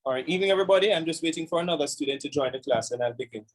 All right, evening, everybody. I'm just waiting for another student to join the class and I'll begin.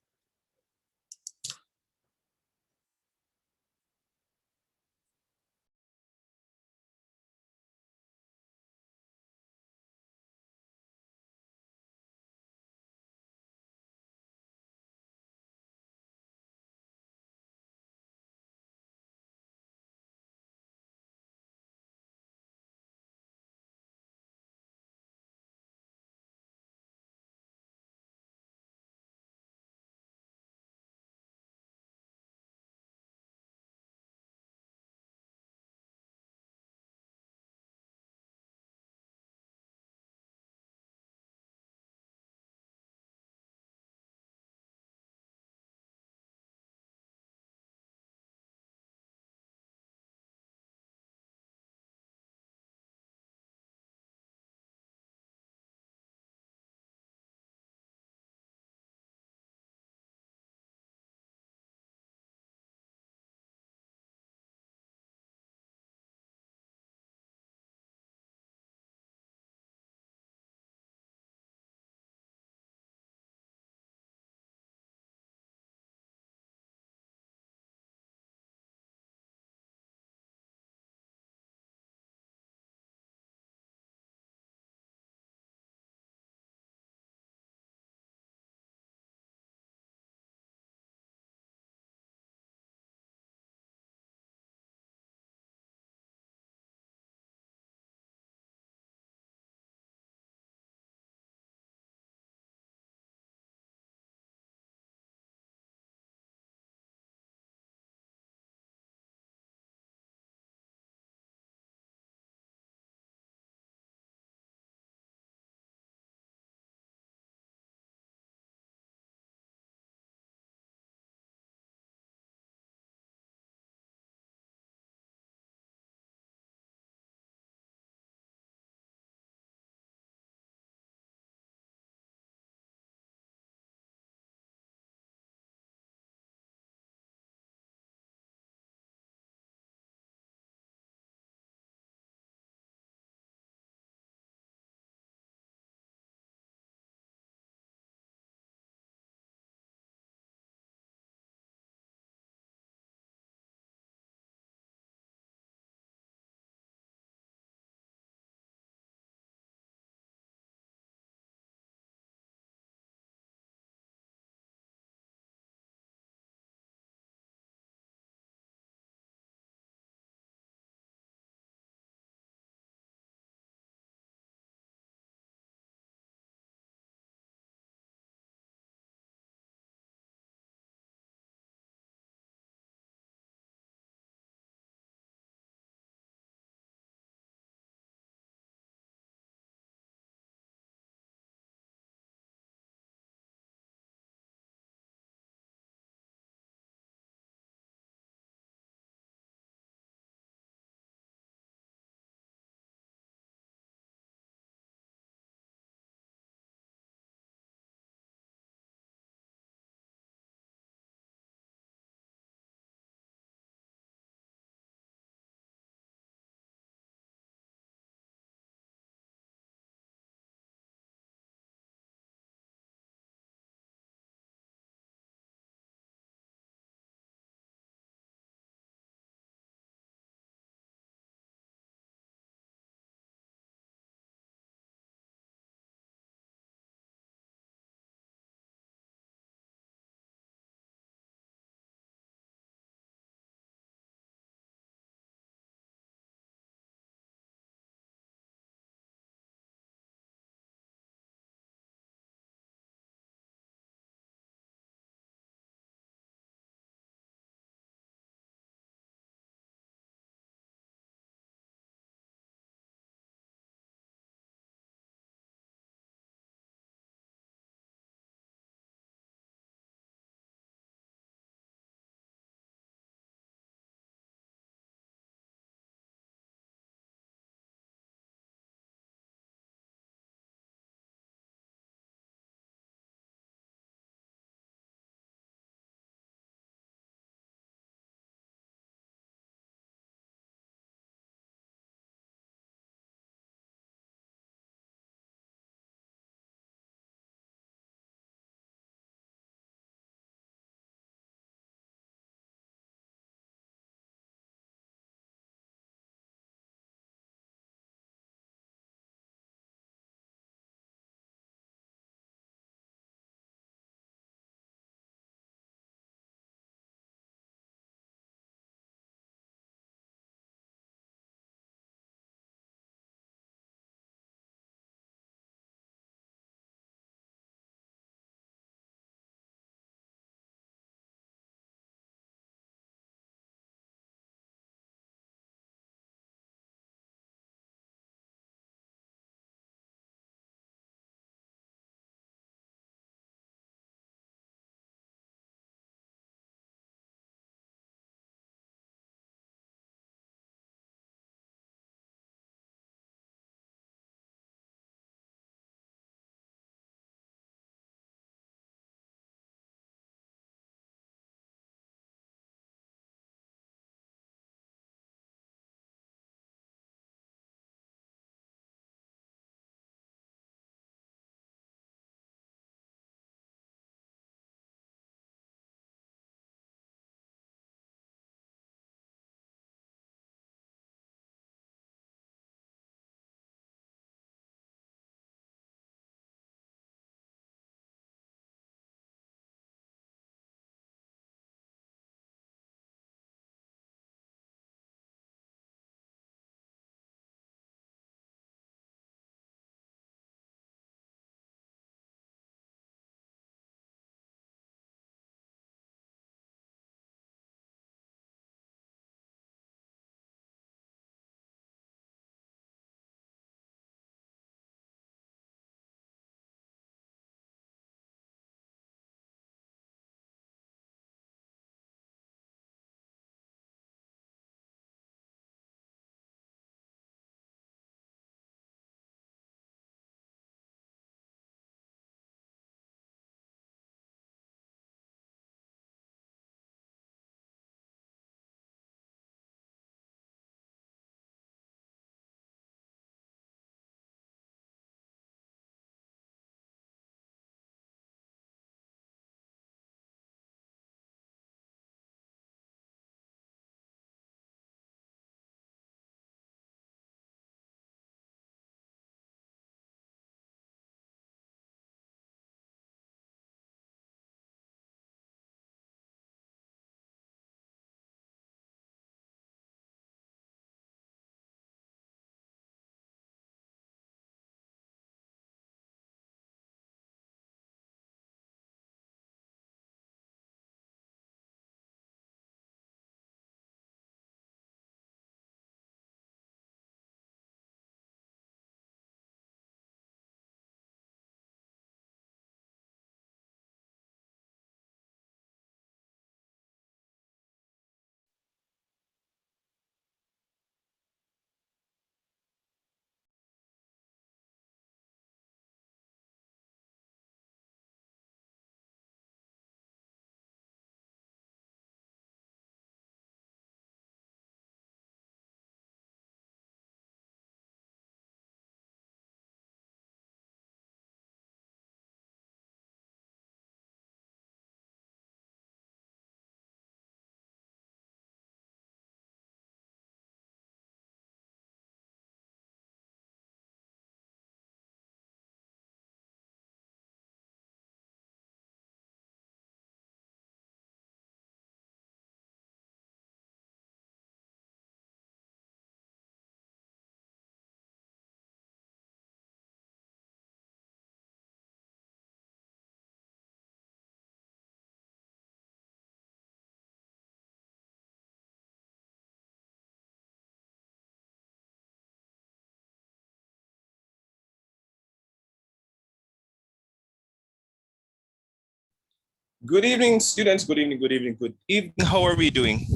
Good evening, students. Good evening, good evening, good evening. How are we doing?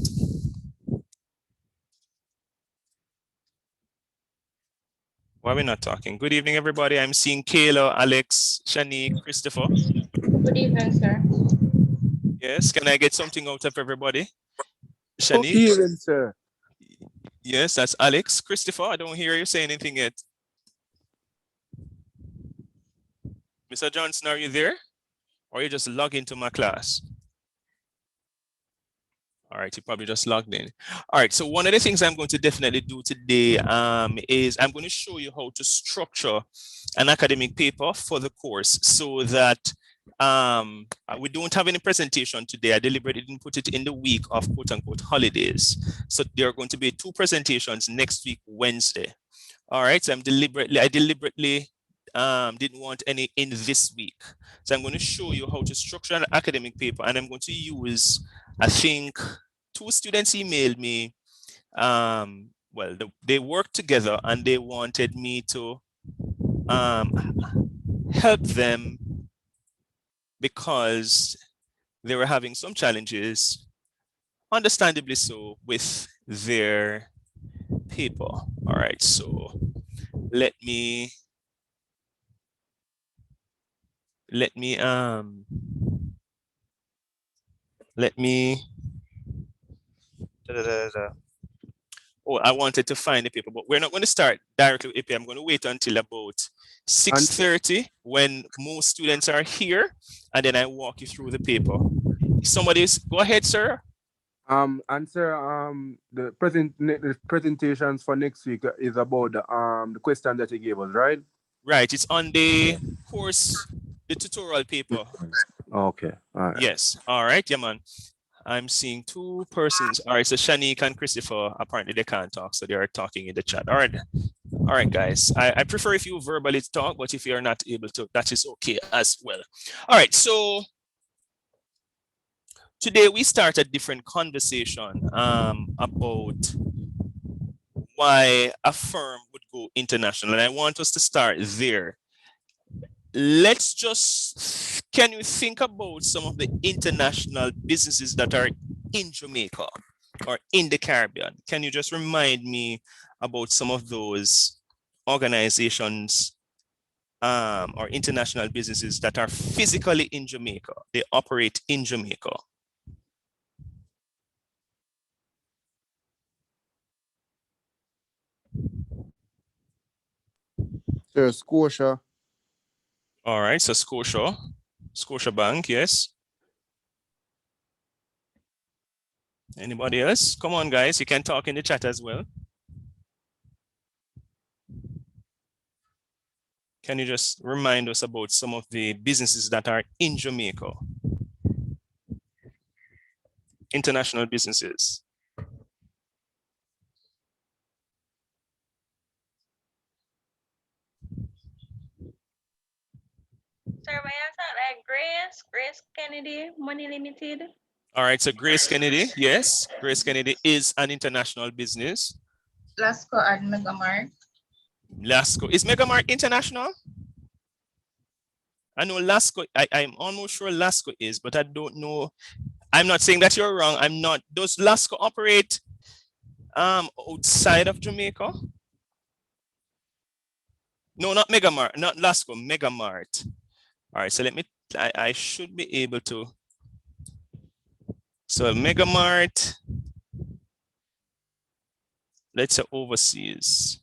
Why are we not talking? Good evening, everybody. I'm seeing Kayla, Alex, Shanique, Christopher. Good evening, sir. Yes, can I get something out of everybody? Shanique? Good evening, sir. Yes, that's Alex. Christopher, I don't hear you say anything yet. Mr. Johnson, are you there? Or you just log into my class? All right, you probably just logged in. All right, so one of the things I'm going to definitely do today is I'm going to show you how to structure an academic paper for the course so that we don't have any presentation today. I deliberately didn't put it in the week of quote unquote holidays. So there are going to be 2 presentations next week, Wednesday. All right, so I deliberately didn't want any in this week. So I'm going to show you how to structure an academic paper, and I'm going to use, I think 2 students emailed me. Well, they worked together and they wanted me to help them because they were having some challenges, understandably so, with their paper. All right, so let me oh, I wanted to find the paper, but we're not going to start directly with AP. I'm going to wait until about 6:30 when most students are here, and then I walk you through the paper. Somebody's go ahead, sir. And sir, the presentations for next week is about the question that you gave us, right? Right, it's on the course, the tutorial paper. Okay, all right. Yes, all right, yeah, man. I'm seeing 2 persons. All right, so Shanique and Christopher, apparently they can't talk, so they are talking in the chat. All right, guys. I prefer if you verbally talk, but if you're not able to, that is okay as well. All right, so today we start a different conversation about why a firm would go international, and I want us to start there. Let's just, can you think about some of the international businesses that are in Jamaica or in the Caribbean? Can you just remind me about some of those organizations or international businesses that are physically in Jamaica? They operate in Jamaica. Sir, Scotia. All right, so Scotia Bank, yes. Anybody else? Come on, guys, you can talk in the chat as well. Can you just remind us about some of the businesses that are in Jamaica? International businesses. Sir, may I start like Grace Kennedy, Money Limited? All right, so Grace Kennedy, yes. Grace Kennedy is an international business. Lasco and Megamart. Lasco, is Megamart international? I know Lasco, I'm almost sure Lasco is, but I don't know. I'm not saying that you're wrong. I'm not. Does Lasco operate outside of Jamaica? No, not Megamart, not Lasco, Megamart. All right, so let me, I should be able to. So Megamart, let's say overseas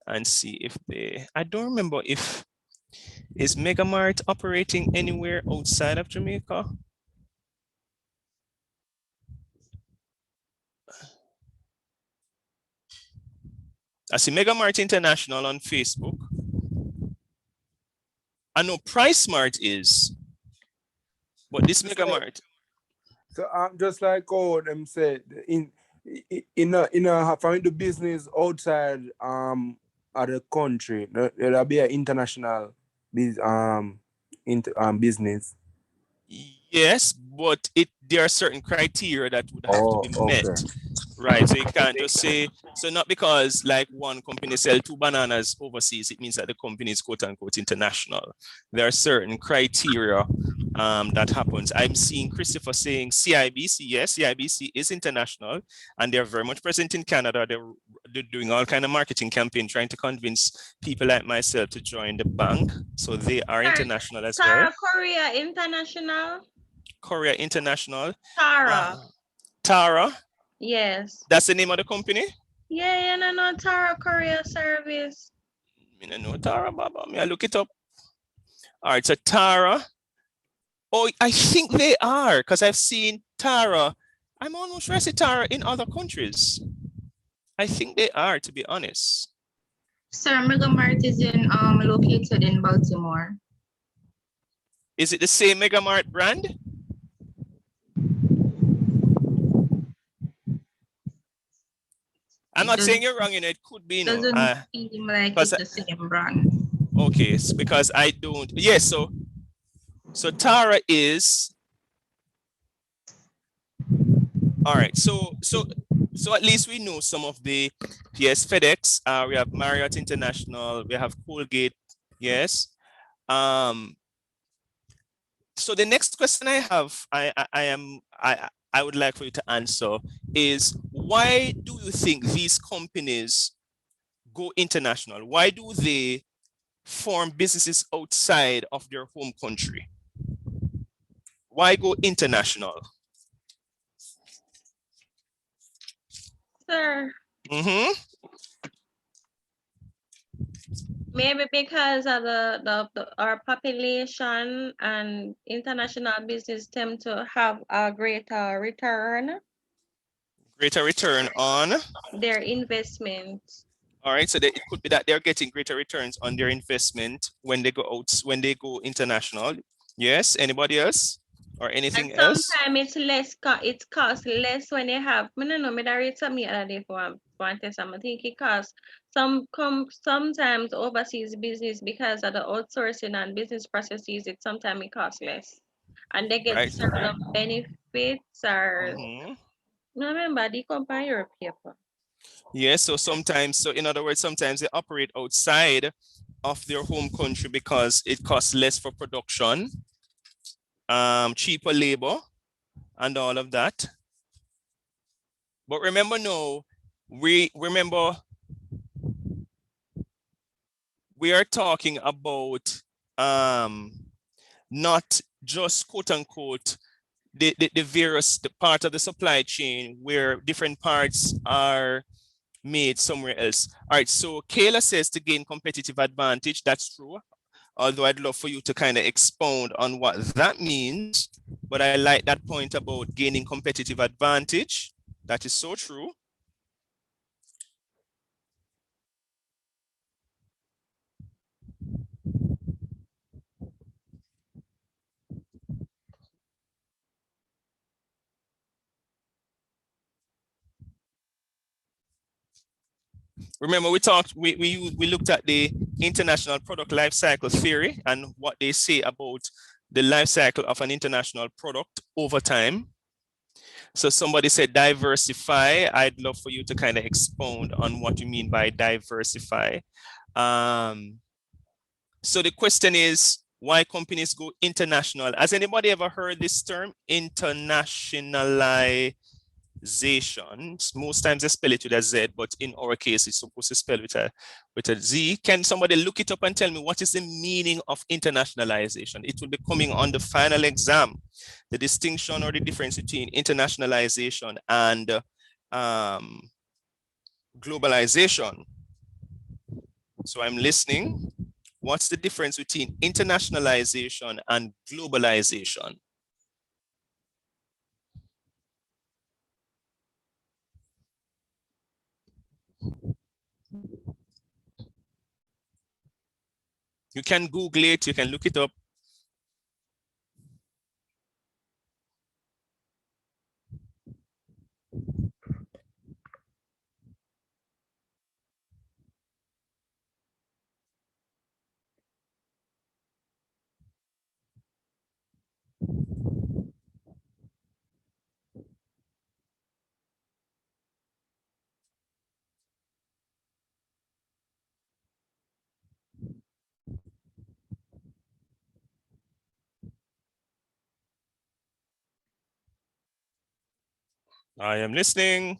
and see if they, I don't remember if, is Megamart operating anywhere outside of Jamaica? I see Megamart International on Facebook. I know PriceSmart is, but this Megamart. So just like how them said, in a for the business outside of the country, there'll be an international business. Yes, but there are certain criteria that would have to be met. Okay. Right, so you can't just say, so not because like one company sell 2 bananas overseas, it means that the company is quote unquote international. There are certain criteria that happens. I'm seeing Christopher saying CIBC. Yes, CIBC is international, and they're very much present in Canada. They're doing all kind of marketing campaign, trying to convince people like myself to join the bank. So they are international as well. Tara Korea International. Korea International. Tara. Tara. Yes. That's the name of the company? Yeah, no, Tara Korea Service. I don't know Tara, Baba. I look it up. All right, so Tara. Oh, I think they are, because I've seen Tara. I'm almost sure I see Tara in other countries. I think they are, to be honest. Sir, Mega Mart is located in Baltimore. Is it the same Mega Mart brand? I'm not saying you're wrong, it could be, Doesn't seem like it's the same brand. Okay, it's because I don't, yes, so Tara is, all right, so at least we know some of the, yes, FedEx, we have Marriott International, we have Colgate, yes. So the next question I have, I would like for you to answer is, why do you think these companies go international? Why do they form businesses outside of their home country? Why go international? Sir. Mm-hmm. Maybe because of our population and international business tend to have a greater return. Greater return on their investments. All right, so it could be that they're getting greater returns on their investment when they go out, when they go international. Yes, anybody else or anything else? Sometimes it's less, it costs less when they have, I don't know, I read something the other day for one test, I think it costs sometimes overseas business because of the outsourcing and business processes, sometimes it costs less. And they get certain benefits or, remember, the company your paper. Yes, so sometimes, so in other words, sometimes they operate outside of their home country because it costs less for production, cheaper labor, and all of that. But remember, no, we are talking about not just quote unquote the various part of the supply chain where different parts are made somewhere else. All right, so Kayla says to gain competitive advantage. That's true. Although I'd love for you to kind of expound on what that means. But I like that point about gaining competitive advantage. That is so true. Remember, we looked at the international product life cycle theory and what they say about the life cycle of an international product over time. So somebody said diversify. I'd love for you to kind of expound on what you mean by diversify. So the question is, why companies go international? Has anybody ever heard this term, internationalization? Most times they spell it with a Z, but in our case, it's supposed to spell with a Z. Can somebody look it up and tell me what is the meaning of internationalization? It will be coming on the final exam. The distinction or the difference between internationalization and globalization. So I'm listening. What's the difference between internationalization and globalization? You can Google it, you can look it up. I am listening.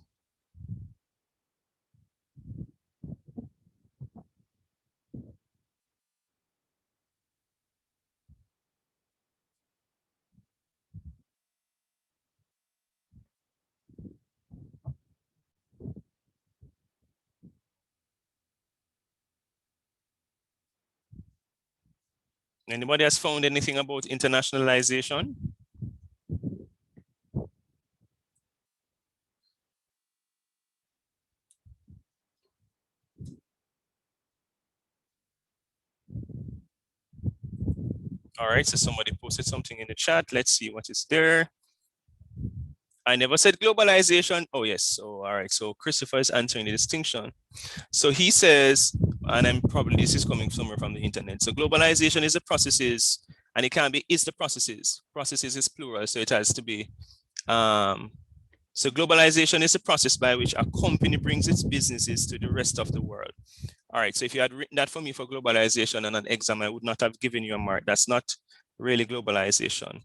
Anybody has found anything about internationalization? All right, so somebody posted something in the chat. Let's see what is there. I never said globalization. Oh, yes. So, all right. So Christopher is answering the distinction. So he says, and I'm probably, this is coming somewhere from the internet. So globalization is the processes, and it can be is the processes. Processes is plural, so it has to be. So globalization is a process by which a company brings its businesses to the rest of the world. All right, so if you had written that for me for globalization on an exam, I would not have given you a mark. That's not really globalization.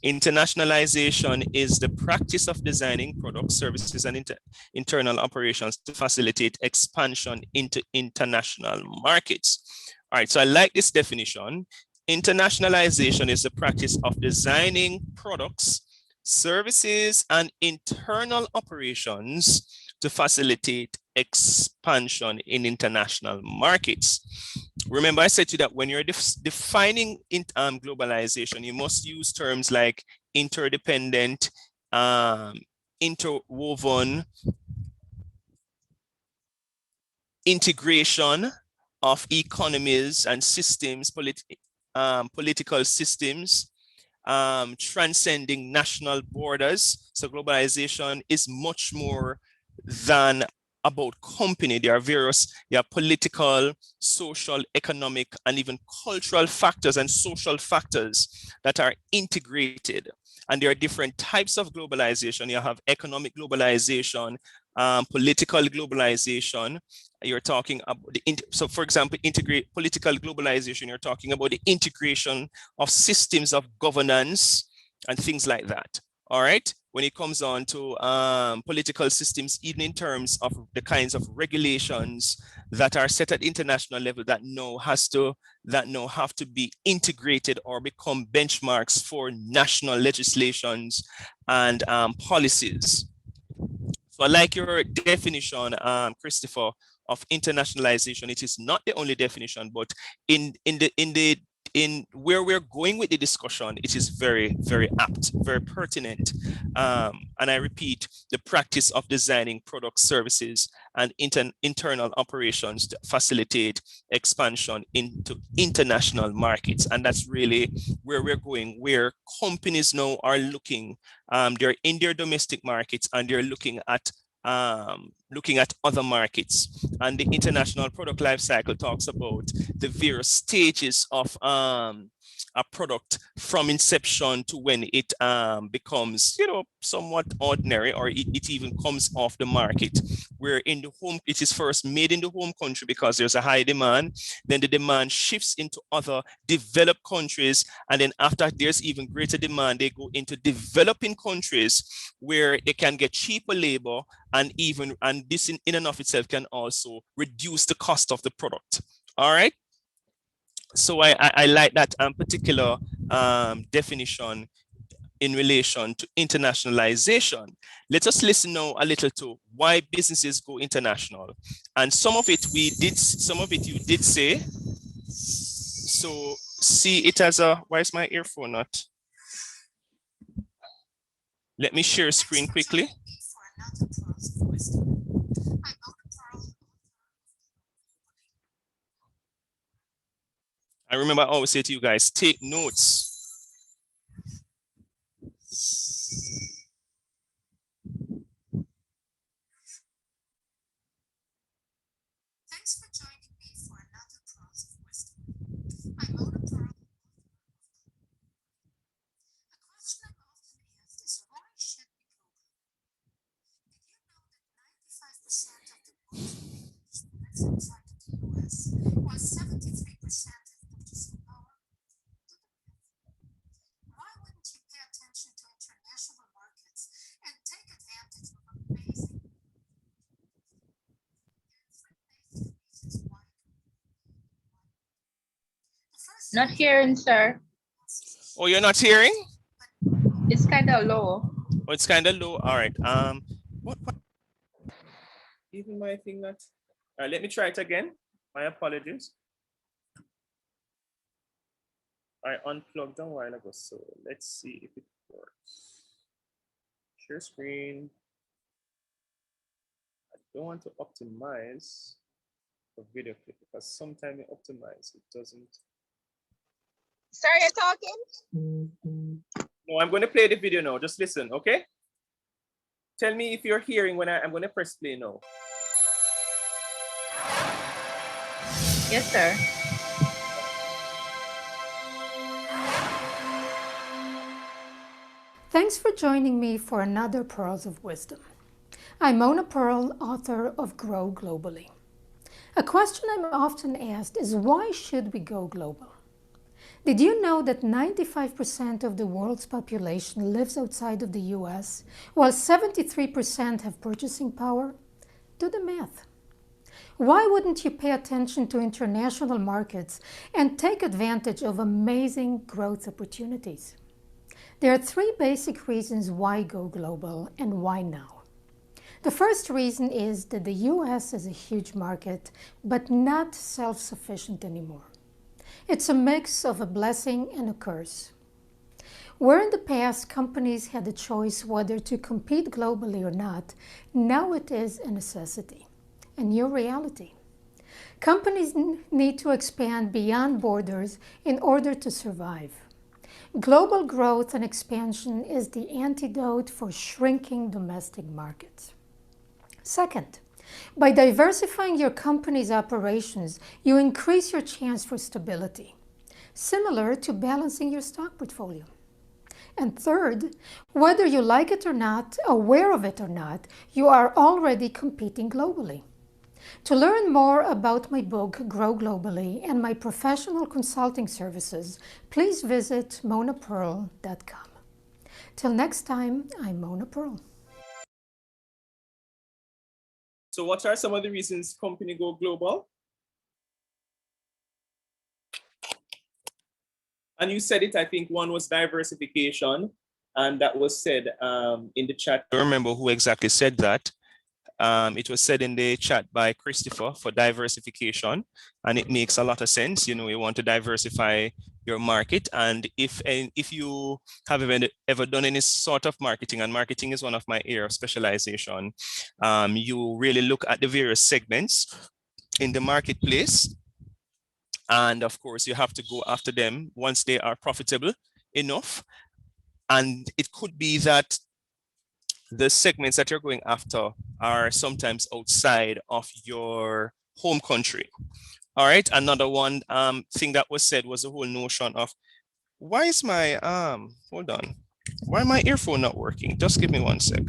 Internationalization is the practice of designing products, services, and internal operations to facilitate expansion into international markets. All right, so I like this definition. Internationalization is the practice of designing products, services, and internal operations to facilitate expansion in international markets. Remember, I said to you that when you're defining globalization, you must use terms like interdependent, interwoven, integration of economies and systems, political systems, transcending national borders. So globalization is much more than about company. There are various political, social, economic, and even cultural factors and social factors that are integrated. And there are different types of globalization. You have economic globalization, political globalization. You're talking about so for example, integrate political globalization, you're talking about the integration of systems of governance and things like that. All right, when it comes on to political systems, even in terms of the kinds of regulations that are set at international level that now have to be integrated or become benchmarks for national legislations and policies. So I like your definition, Christopher, of internationalization. It is not the only definition, but in where we're going with the discussion, it is very, very apt, very pertinent. And I repeat, the practice of designing products, services, and internal operations to facilitate expansion into international markets. And that's really where we're going, where companies now are looking, they're in their domestic markets and they're looking at other markets. And the international product life cycle talks about the various stages of a product from inception to when it becomes, somewhat ordinary, or it even comes off the market. Where in the home, it is first made in the home country because there's a high demand. Then the demand shifts into other developed countries, and then after there's even greater demand, they go into developing countries where they can get cheaper labor, and this in and of itself can also reduce the cost of the product. All right. So I like that particular definition in relation to internationalization. Let us listen now a little to why businesses go international. And some of it you did say. So see it as why is my earphone not? Let me share screen quickly. I remember I always say to you guys, take notes. Thanks for joining me for another Pearls of Wisdom. I'm Mona Pearl. A question I'm often asked is why should we go global? Did you know that 95% of the world's lives outside of the US, while 73% have purchasing power? Why wouldn't you pay attention to international markets and take advantage of Not hearing, sir. Oh, you're not hearing? It's kind of low. Oh, it's kind of low. All right. What? Even my thing not. All right, let me try it again. My apologies. I unplugged a while ago, so let's see if it works. Share screen. I don't want to optimize for video clip because sometimes you optimize, it doesn't. Sir, you're talking? No, I'm going to play the video now. Just listen, okay? Tell me if you're hearing when I'm going to press play now. Yes, sir. Thanks for joining me for another Pearls of Wisdom. I'm Mona Pearl, author of Grow Globally. A question I'm often asked is, why should we go global? Did you know that 95% of the world's population lives outside of the US, while 73% have purchasing power? Do the math. Why wouldn't you pay attention to international markets and take advantage of amazing growth opportunities? There are three basic reasons why go global and why now. The first reason is that the US is a huge market, but not self-sufficient anymore. It's a mix of a blessing and a curse. Where in the past companies had the choice whether to compete globally or not, now it is a necessity, a new reality. Companies need to expand beyond borders in order to survive. Global growth and expansion is the antidote for shrinking domestic markets. Second, by diversifying your company's operations, you increase your chance for stability, similar to balancing your stock portfolio. And third, whether you like it or not, aware of it or not, you are already competing globally. To learn more about my book, Grow Globally, and my professional consulting services, please visit monapearl.com. Till next time, I'm Mona Pearl. So what are some of the reasons company go global? And you said it, I think one was diversification, and that was said in the chat. I don't remember who exactly said that. It was said in the chat by Christopher for diversification, and it makes a lot of sense. You know, you want to diversify your market, and if you have ever done any sort of marketing, and marketing is one of my area of specialization, you really look at the various segments in the marketplace, and of course you have to go after them once they are profitable enough. And it could be that the segments that you're going after are sometimes outside of your home country. All right. Another one thing that was said was the whole notion of, why is my hold on, why my earphone not working? Just give me 1 sec.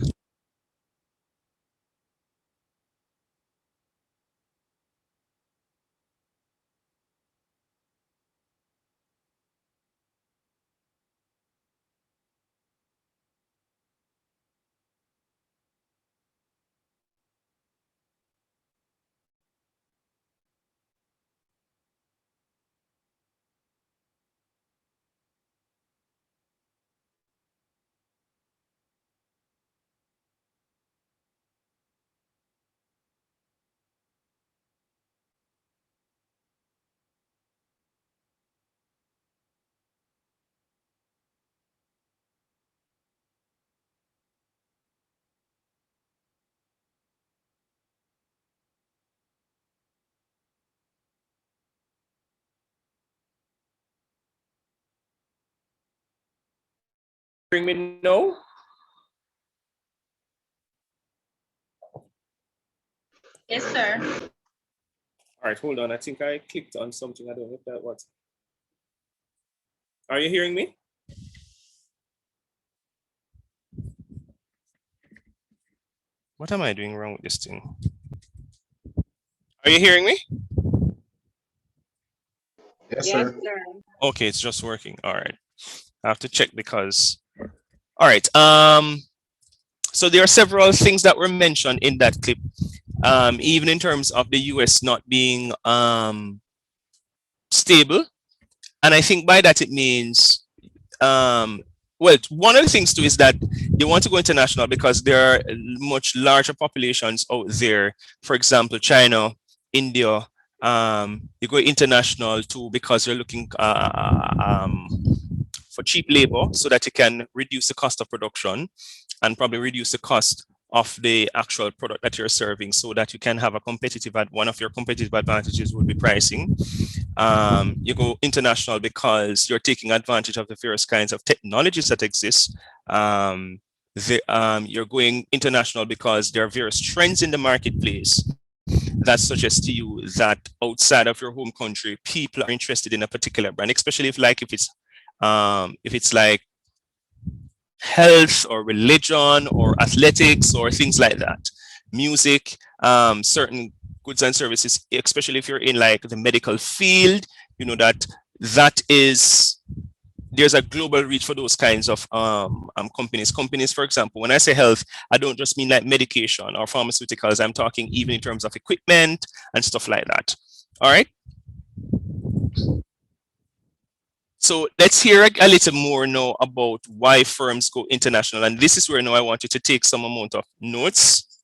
Bring me no. Yes, sir. All right, hold on. I think I clicked on something. I don't know if that was. Are you hearing me? What am I doing wrong with this thing? Are you hearing me? Yes, sir. Okay, it's just working. All right. I have to check because, all right. So there are several things that were mentioned in that clip, even in terms of the US not being stable And I think by that it means, well, one of the things too is that they want to go international because there are much larger populations out there. For example, China, India. You go international too because you're looking for cheap labor so that you can reduce the cost of production and probably reduce the cost of the actual product that you're serving so that you can have a one of your competitive advantages would be pricing. You go international because you're taking advantage of the various kinds of technologies that exist. You're going international because there are various trends in the marketplace that suggest to you that outside of your home country, people are interested in a particular brand, especially if it's like health or religion or athletics or things like that, music, certain goods and services, especially if you're in like the medical field, you know that is there's a global reach for those kinds of companies. Companies, for example, when I say health, I don't just mean like medication or pharmaceuticals. I'm talking even in terms of equipment and stuff like that. All right. So let's hear a little more now about why firms go international. And this is where now I want you to take some amount of notes.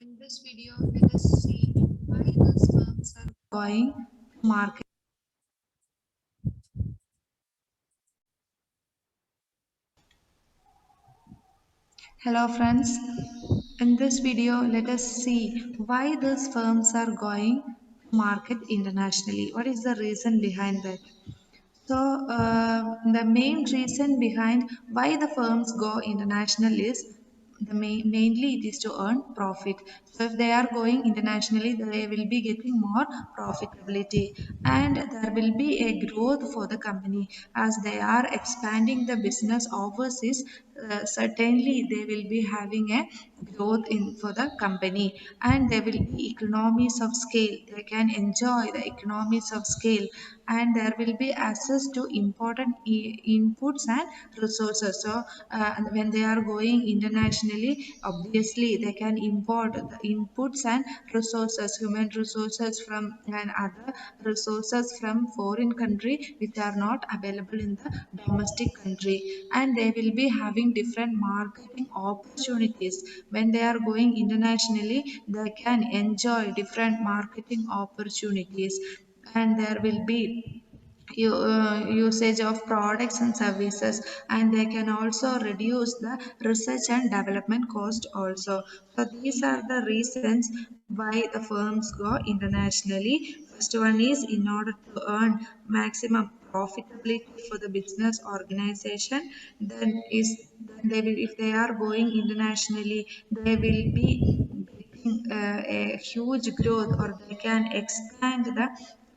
In this video, let us see why those firms are going to market. Hello friends, in this video let us see why these firms are going to market internationally. What is the reason behind that? So the main reason behind why the firms go international is mainly it is to earn profit. So if they are going internationally, they will be getting more profitability, and there will be a growth for the company as they are expanding the business overseas. Certainly they will be having a growth in for the company, and there will be economies of scale. They can enjoy the economies of scale, and there will be access to important inputs and resources. So when they are going internationally, obviously they can import the inputs and resources, human resources from and other resources from foreign country which are not available in the domestic country, and they will be having different marketing opportunities. When they are going internationally, they can enjoy different marketing opportunities, and there will be usage of products and services, and they can also reduce the research and development cost also. So these are the reasons why the firms go internationally. First one is in order to earn maximum profitability for the business organization. Then they will, if they are going internationally, they will be getting a huge growth, or they can expand the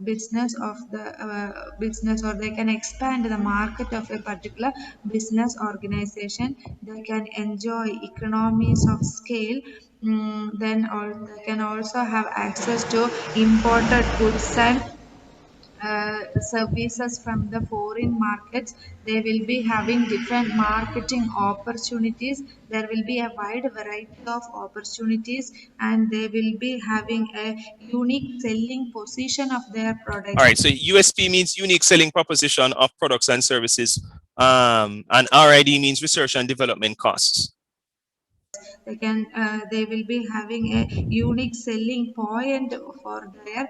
business of the business, or they can expand the market of a particular business organization. They can enjoy economies of scale. Then they can also have access to imported goods and services from the foreign markets. They will be having different marketing opportunities. There will be a wide variety of opportunities, and they will be having a unique selling position of their All products. right. So USP means unique selling proposition of products and services. And RID means research and development costs. They will be having a unique selling point for their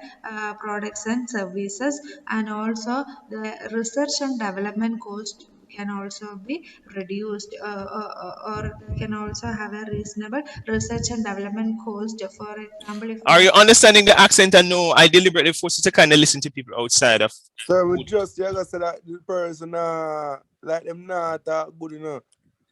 products and services, and also the research and development cost can also be reduced, or they can also have a reasonable research and development cost. For example, if Are you understanding the accent? And no, I deliberately forced you to kind of listen to people outside of. So we just you gotta say that the person like them not that good enough.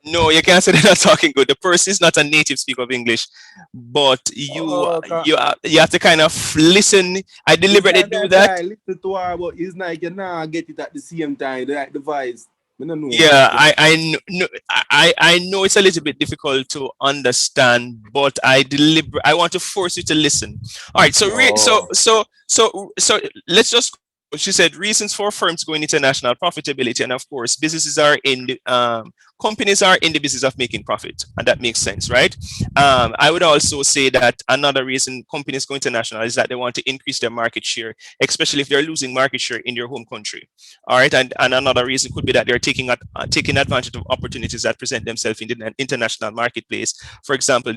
No, you can't say they're not talking good. The person is not a native speaker of English, but Oh, you have to kind of listen. I deliberately do that. try listen to her, but it's like you nah get it at the same time, like the voice. I don't know. Yeah, I know it's a little bit difficult to understand, but I want to force you to listen. All right, so Oh. so let's just she said reasons for firms going international: profitability, and of course, businesses are in the companies are in the business of making profit, and that makes sense, right? I would also say that another reason companies go international is that they want to increase their market share, especially if they're losing market share in their home country. All right, and another reason could be that they're taking advantage of opportunities that present themselves in the international marketplace. For example,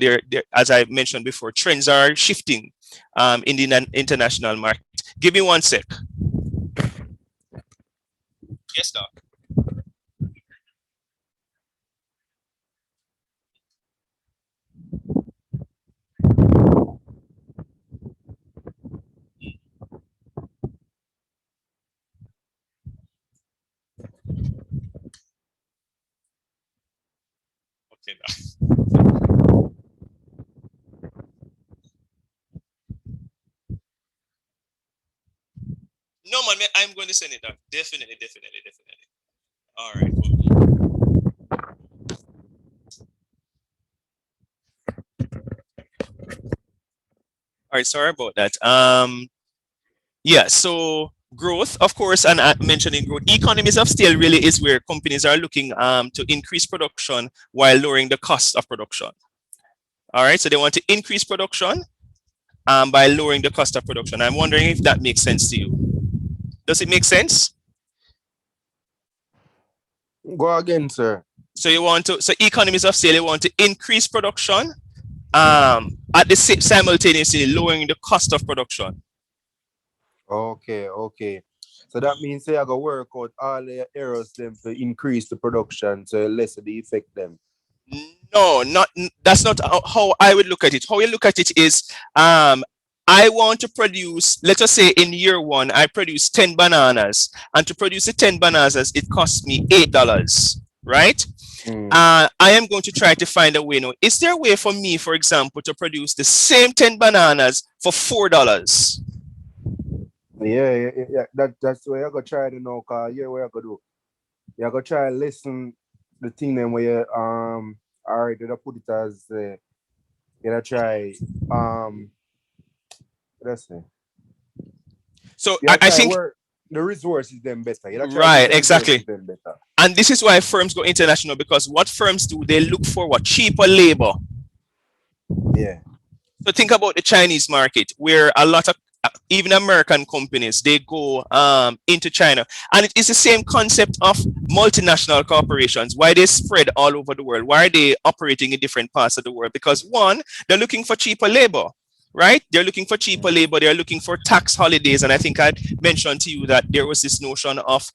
as I mentioned before, trends are shifting in the international market. Give me one sec. Yes, doc. Okay, doc. No, man, I'm going to send it, doc. Definitely, definitely, definitely. All right. All right. Sorry about that. Yeah. So growth, of course, and mentioning growth, economies of scale really is where companies are looking to increase production while lowering the cost of production. All right. So they want to increase production by lowering the cost of production. I'm wondering if that makes sense to you. Does it make sense? Go again, sir. So economies of scale, you want to increase production at the simultaneously lowering the cost of production. Okay, okay. So that means say I go work out all the errors them to increase the production, so less the effect them. No, that's not how I would look at it. How you look at it is I want to produce, let us say in year one, I produce 10 bananas, and to produce the 10 bananas, it costs me $8, right? I am going to try to find a way now. Is there a way for me, for example, to produce the same 10 bananas for $4? Yeah. That's where you go try to know, cause yeah, where you go do. You go try to listen the thing then where you alright, you put it as you try let's say. So You I try think work the resources them better. You try right, use the exactly. resources them better. And this is why firms go international, because what firms do, they look for what? Cheaper labor. Yeah. So think about the Chinese market, where a lot of even American companies, they go into China, and it is the same concept of multinational corporations. Why they spread all over the world? Why are they operating in different parts of the world? Because one, they're looking for cheaper labor, right? They're looking for cheaper labor. They're looking for tax holidays, and I think I mentioned to you that there was this notion of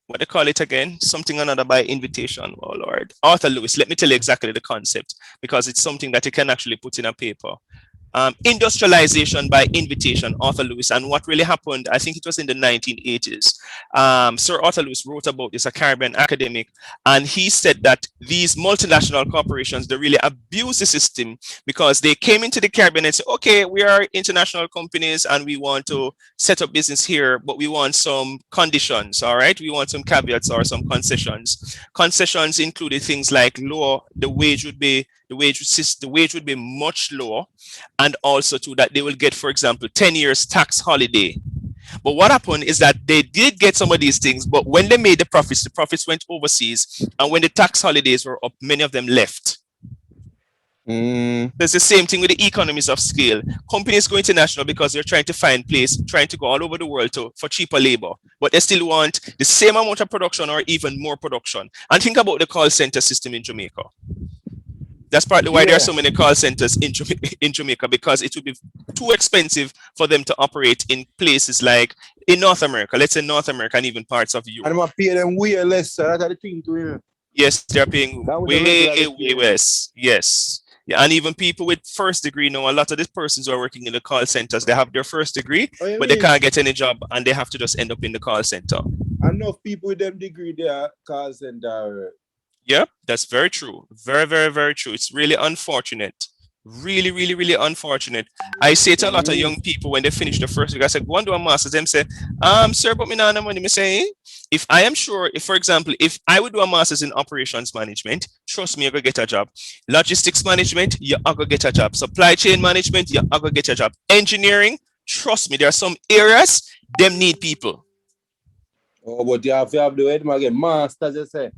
what they call it again? Something another by invitation. Oh Lord, Arthur Lewis. Let me tell you exactly the concept, because it's something that you can actually put in a paper. Industrialization by invitation, Arthur Lewis. And what really happened, I think it was in the 1980s. Sir Arthur Lewis wrote about this, a Caribbean academic, and he said that these multinational corporations, they really abuse the system, because they came into the Caribbean and said, okay, we are international companies and we want to set up business here, but we want some conditions, all right? We want some caveats or some concessions. Concessions included things like the wage would be much lower, and also too that they will get, for example, 10 years tax holiday. But what happened is that they did get some of these things, but when they made the profits went overseas, and when the tax holidays were up, many of them left. There's the same thing with the economies of scale. Companies go international because they're trying to find trying to go all over the world for cheaper labor, but they still want the same amount of production or even more production. And think about the call center system in Jamaica. That's partly why there are so many call centers in Jamaica, because it would be too expensive for them to operate in places like in North America, let's say North America, and even parts of Europe. And I'm pay them way less, sir. That's the thing to you. Yes, they're paying way less. Yes. Yeah, and even people with first degree know, a lot of the persons who are working in the call centers, they have their first degree, but they can't get any job, and they have to just end up in the call center. Enough people with them degree, they are call center. Yeah, that's very true. Very, very, very true. It's really unfortunate. Really, really, really unfortunate. I say to a lot of young people when they finish the first degree, I said, go and do a master's. Them say, sir, but me not no money. Me say, if I am sure, if for example, if I would do a master's in operations management, trust me, you're gonna get a job. Logistics management, you're gonna get a job. Supply chain management, you're gonna get a job. Engineering, Trust me, there are some areas them need people. Oh, but you have to have the wedding again. Masters, you say.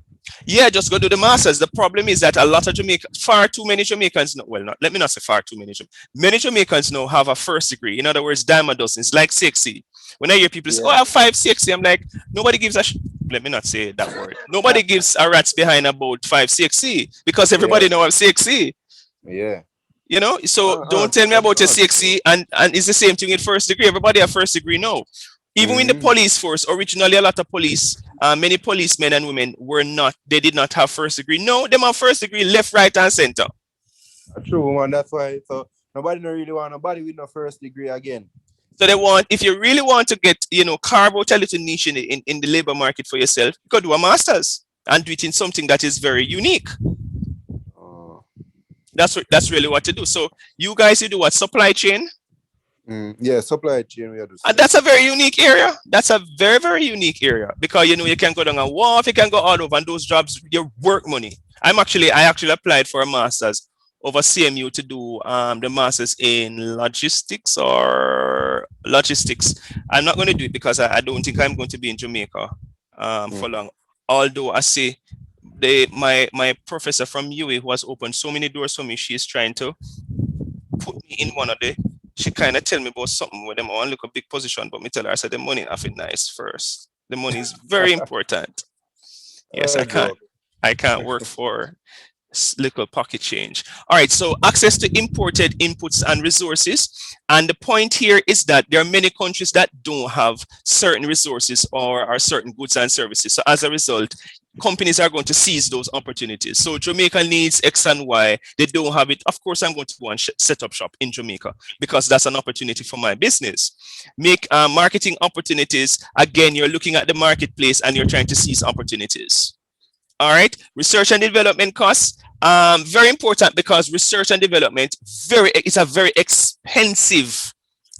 Yeah, just go do the masters. The problem is that a lot of far too many Jamaicans, well, not let me not say far too many. Many Jamaicans now have a first degree. In other words, dime a dozen. It's like 6C. When I hear people say, "Oh, I have 5-6C," I'm like, nobody gives a. Let me not say that word. Nobody gives a rat's behind about 5-6C because everybody know I'm 6C. Yeah. You know, so don't tell me about your 6C and it's the same thing with first degree. Everybody have first degree now. Even in the police force, originally a lot of police, many policemen and women they did not have first degree. No, them have first degree left, right, and center. True, man. That's why. So nobody don't really want nobody with no first degree again. So if you really want to get, carve out a little niche in the labor market for yourself, you could do a master's and do it in something that is very unique. That's really what to do. So you guys, you do what? Supply chain? Yeah, supply chain. We are And that's a very unique area. That's a very, very unique area because you can go down a wharf, you can go all over, and those jobs, your work money. I actually applied for a master's over CMU to do the master's in logistics. I'm not going to do it because I don't think I'm going to be in Jamaica for long. Although I say my professor from UA who has opened so many doors for me, she is trying to put me in one of the. She kind of tell me about something with them. I want to look a big position, but me tell her, I said the money have it nice first. The money is very important. Yes, I can't work for little pocket change. All right, so access to imported inputs and resources. And the point here is that there are many countries that don't have certain resources or certain goods and services. So as a result, companies are going to seize those opportunities. So Jamaica needs X and Y. They don't have it. Of course, I'm going to go and set up shop in Jamaica because that's an opportunity for my business. Make marketing opportunities. Again, you're looking at the marketplace and you're trying to seize opportunities. All right, research and development costs, very important because research and development it's a very expensive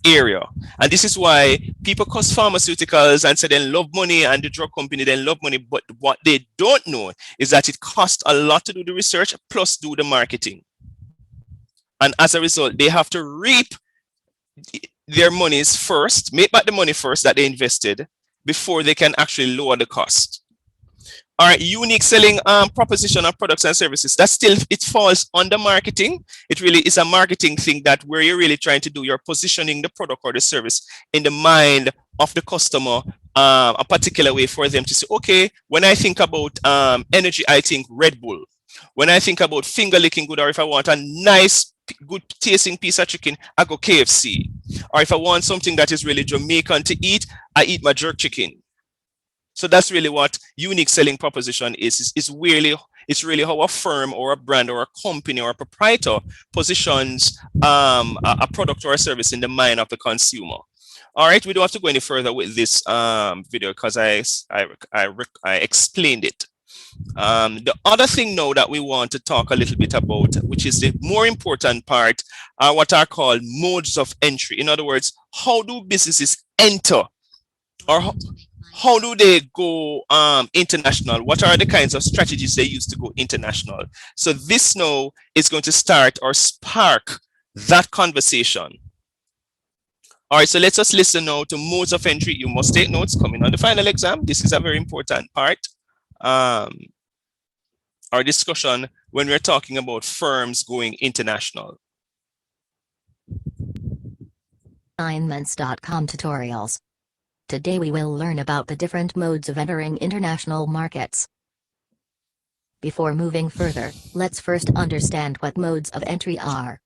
area, and this is why people cost pharmaceuticals and say they love money, and the drug company they love money, but what they don't know is that it costs a lot to do the research plus do the marketing, and as a result they have to reap their monies first, make back the money first that they invested before they can actually lower the cost. All right, unique selling proposition of products and services. It falls under marketing. It really is a marketing thing that where you're really trying to do, you're positioning the product or the service in the mind of the customer a particular way for them to say, okay, when I think about energy, I think Red Bull. When I think about finger licking good, or if I want a nice, good tasting piece of chicken, I go KFC. Or if I want something that is really Jamaican to eat, I eat my jerk chicken. So that's really what unique selling proposition is. It's really how a firm or a brand or a company or a proprietor positions a product or a service in the mind of the consumer. All right, we don't have to go any further with this video because I explained it. The other thing now that we want to talk a little bit about, which is the more important part, are what are called modes of entry. In other words, how do businesses enter, or how do they go international? What are the kinds of strategies they use to go international? So this now is going to start or spark that conversation. All right, so let's just listen now to modes of entry. You must take notes coming on the final exam. This is a very important part. Our discussion when we're talking about firms going international. Assignments.com tutorials. Today we will learn about the different modes of entering international markets. Before moving further, let's first understand what modes of entry are.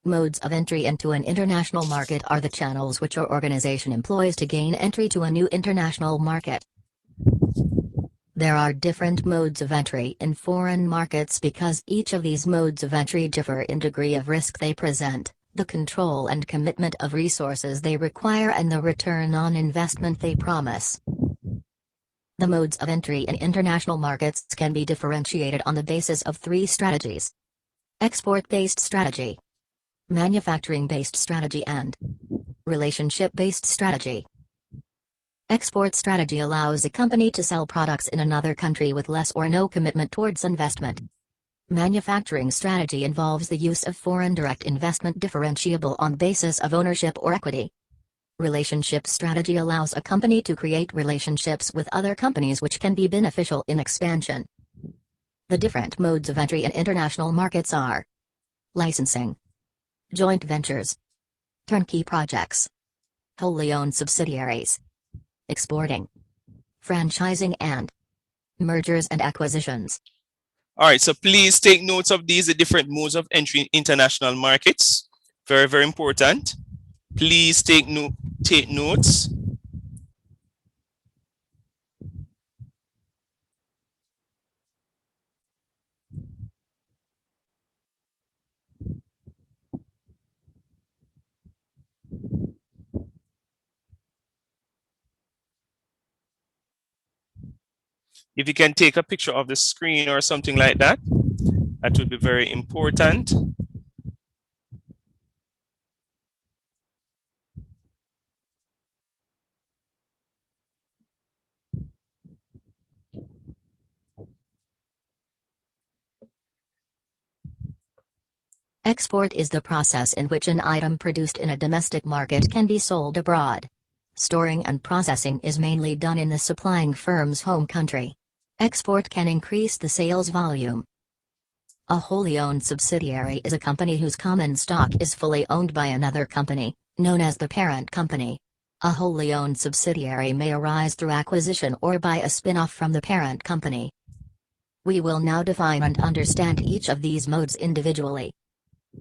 Modes of entry into an international market are the channels which your organization employs to gain entry to a new international market. There are different modes of entry in foreign markets because each of these modes of entry differ in degree of risk they present, the control and commitment of resources they require, and the return on investment they promise. The modes of entry in international markets can be differentiated on the basis of three strategies: export-based strategy, manufacturing-based strategy, and relationship-based strategy. Export strategy allows a company to sell products in another country with less or no commitment towards investment. Manufacturing strategy involves the use of foreign direct investment differentiable on basis of ownership or equity. Relationship strategy allows a company to create relationships with other companies which can be beneficial in expansion. The different modes of entry in international markets are licensing, joint ventures, turnkey projects, wholly owned subsidiaries, exporting, franchising, and mergers and acquisitions. All right, so please take notes of these, the different modes of entry in international markets. Very, very important. Please take notes. If you can take a picture of the screen or something like that, that would be very important. Export is the process in which an item produced in a domestic market can be sold abroad. Storing and processing is mainly done in the supplying firm's home country. Export can increase the sales volume. A wholly owned subsidiary is a company whose common stock is fully owned by another company, known as the parent company. A wholly owned subsidiary may arise through acquisition or by a spin-off from the parent company. We will now define and understand each of these modes individually.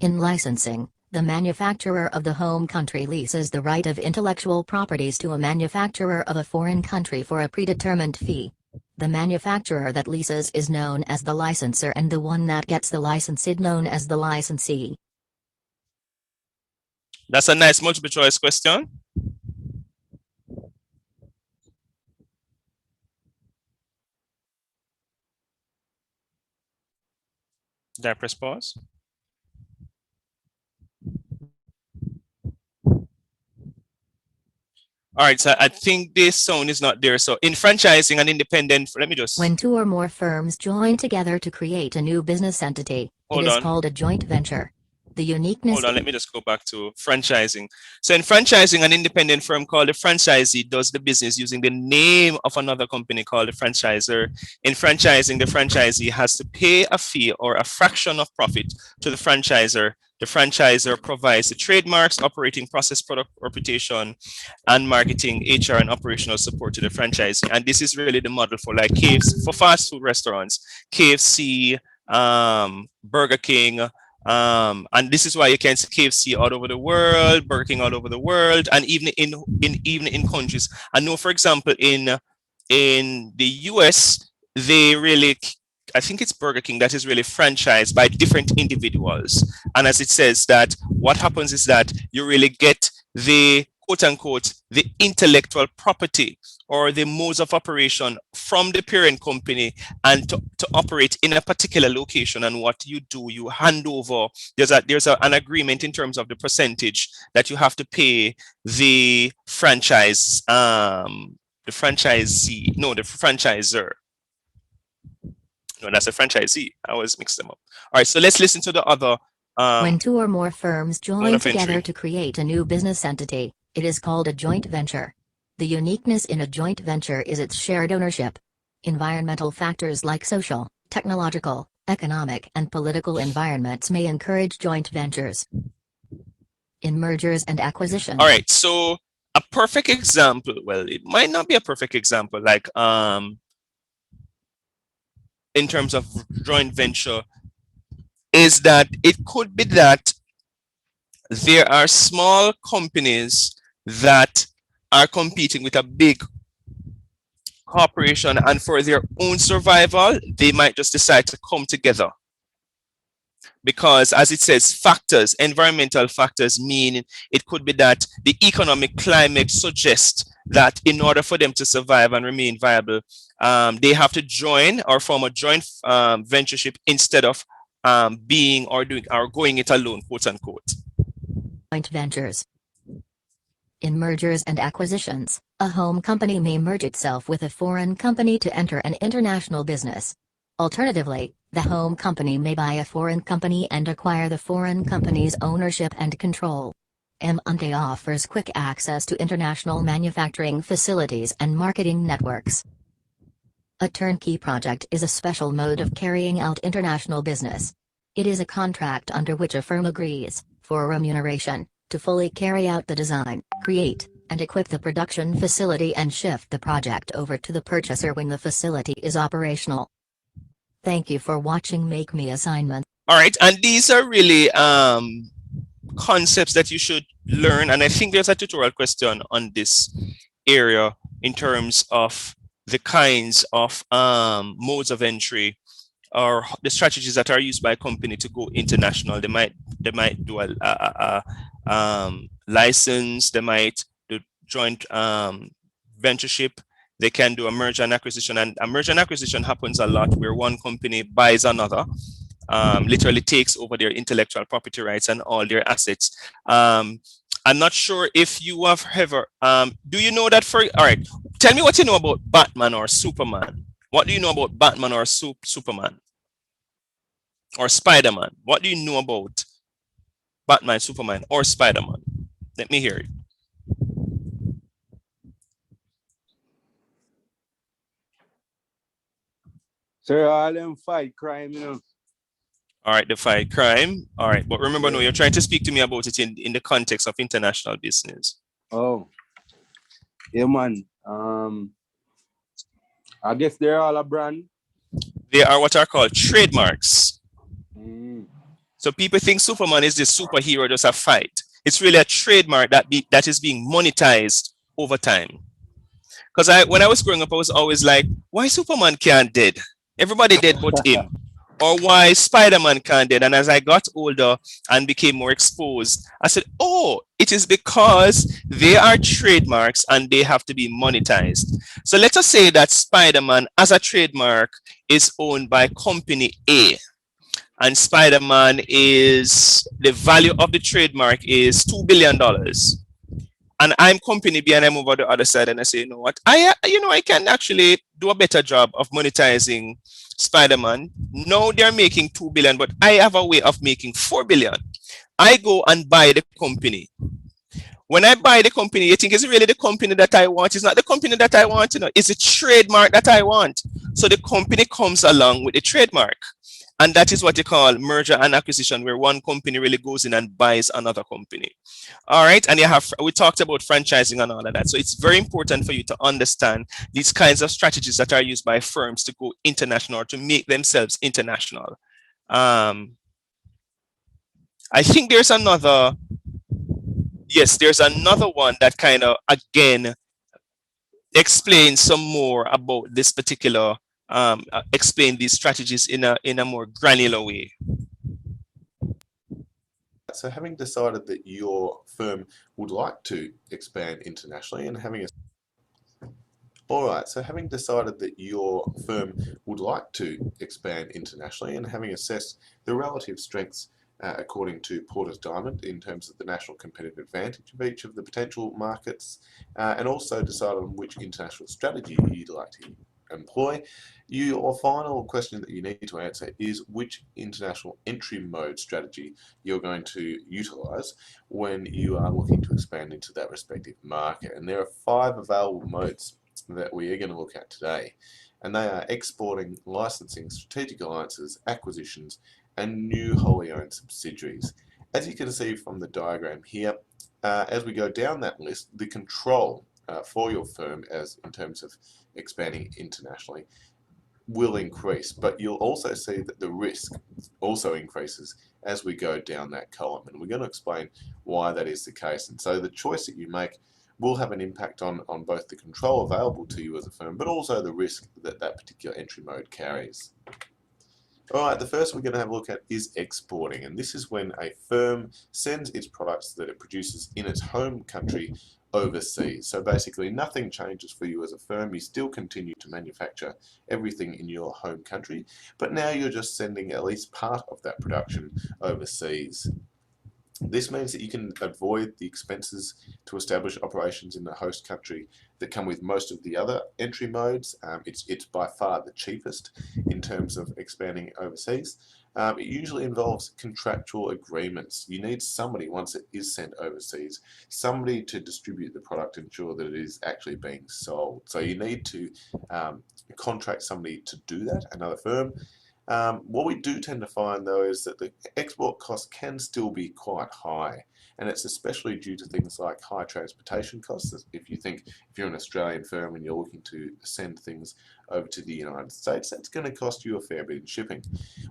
In licensing, the manufacturer of the home country leases the right of intellectual properties to a manufacturer of a foreign country for a predetermined fee. The manufacturer that leases is known as the licensor and the one that gets the licensed known as the licensee. That's a nice multiple choice question. Did I press pause? All right, so I think this sound is not there. So in franchising an independent, let me just. When two or more firms join together to create a new business entity, it is called a joint venture. The uniqueness. Hold on, let me just go back to franchising. So in franchising, an independent firm called the franchisee does the business using the name of another company called the franchisor. In franchising, the franchisee has to pay a fee or a fraction of profit to the franchisor. The franchisor provides the trademarks, operating process, product reputation, and marketing, HR, and operational support to the franchisee. And this is really the model for like KFC, for fast food restaurants, KFC, Burger King, and this is why you can see KFC all over the world, Burger King all over the world, and even in countries. I know, for example, in the US, they really, I think it's Burger King that is really franchised by different individuals. And as it says that, what happens is that you really get the quote unquote, the intellectual property or the modes of operation from the parent company and to operate in a particular location. And what you do, you hand over, there's an agreement in terms of the percentage that you have to pay the franchise, the franchisee, no, the franchisor. No, that's a franchisee. I always mix them up. All right, so let's listen to the other. When two or more firms join together to create a new business entity, it is called a joint venture. The uniqueness in a joint venture is its shared ownership. Environmental factors like social, technological, economic, and political environments may encourage joint ventures. In mergers and acquisitions. All right, so a perfect example, well, it might not be a perfect example, like in terms of joint venture, is that it could be that there are small companies that are competing with a big corporation, and for their own survival, they might just decide to come together. Because as it says, factors, environmental factors, meaning it could be that the economic climate suggests that in order for them to survive and remain viable, they have to join or form a joint ventureship instead of being or doing or going it alone, quote unquote. Joint ventures. In mergers and acquisitions, a home company may merge itself with a foreign company to enter an international business. Alternatively, the home company may buy a foreign company and acquire the foreign company's ownership and control. Untitled offers quick access to international manufacturing facilities and marketing networks. A turnkey project is a special mode of carrying out international business. It is a contract under which a firm agrees, for remuneration, to fully carry out the design, create, and equip the production facility and shift the project over to the purchaser when the facility is operational. Thank you for watching Make Me Assignment. All right, and these are really concepts that you should learn, and I think there's a tutorial question on this area in terms of the kinds of modes of entry or the strategies that are used by a company to go international. They might do a license, they might do joint ventureship, they can do a merger and acquisition, and a merger and acquisition happens a lot where one company buys another, literally takes over their intellectual property rights and all their assets. I'm not sure if you have ever, do you know that all right, tell me what you know about Batman or Superman. What do you know about Batman or Superman? Or Spider-Man? What do you know about Batman, Superman, or Spider-Man? Let me hear it. So all them fight crime, you know. All right, the fight crime. All right, but remember, no, you're trying to speak to me about it in the context of international business. Oh, yeah, man. I guess they're all a brand. They are what are called trademarks. Mm. So people think Superman is this superhero, just a fight. It's really a trademark that is being monetized over time. Because when I was growing up, I was always like, why Superman can't dead? Everybody dead but him. Or why Spider-Man can't dead? And as I got older and became more exposed, I said, oh, it is because they are trademarks and they have to be monetized. So let us say that Spider-Man as a trademark is owned by company A. And Spider-Man is, the value of the trademark is $2 billion. And I'm company B and I move over the other side and I say, you know what, I can actually do a better job of monetizing Spider-Man. No, they're making 2 billion, but I have a way of making 4 billion. I go and buy the company. When I buy the company, you think it's really the company that I want? It's not the company that I want, it's a trademark that I want. So the company comes along with the trademark. And that is what you call merger and acquisition, where one company really goes in and buys another company. All right. And we talked about franchising and all of that. So it's very important for you to understand these kinds of strategies that are used by firms to go international or to make themselves international. I think there's another one that kind of, again, explains some more about this particular explain these strategies in a more granular way. So having decided that your firm would like to expand internationally and having assessed the relative strengths according to Porter's Diamond in terms of the national competitive advantage of each of the potential markets, and also decided on which international strategy you'd like to employ, your final question that you need to answer is which international entry mode strategy you're going to utilize when you are looking to expand into that respective market. And there are 5 available modes that we are going to look at today, and they are exporting, licensing, strategic alliances, acquisitions, and new wholly owned subsidiaries. As you can see from the diagram here, as we go down that list, the control for your firm in terms of expanding internationally will increase, but you'll also see that the risk also increases as we go down that column, and we're going to explain why that is the case. And so the choice that you make will have an impact on both the control available to you as a firm, but also the risk that that particular entry mode carries. Alright, the first we're going to have a look at is exporting, and this is when a firm sends its products that it produces in its home country overseas. So basically nothing changes for you as a firm. You still continue to manufacture everything in your home country, but now you're just sending at least part of that production overseas. This means that you can avoid the expenses to establish operations in the host country that come with most of the other entry modes. It's by far the cheapest in terms of expanding overseas. It usually involves contractual agreements. You need somebody, once it is sent overseas, somebody to distribute the product, ensure that it is actually being sold. So you need to contract somebody to do that, another firm. What we do tend to find though is that the export costs can still be quite high, and it's especially due to things like high transportation costs. If you're an Australian firm and you're looking to send things over to the United States, that's going to cost you a fair bit in shipping.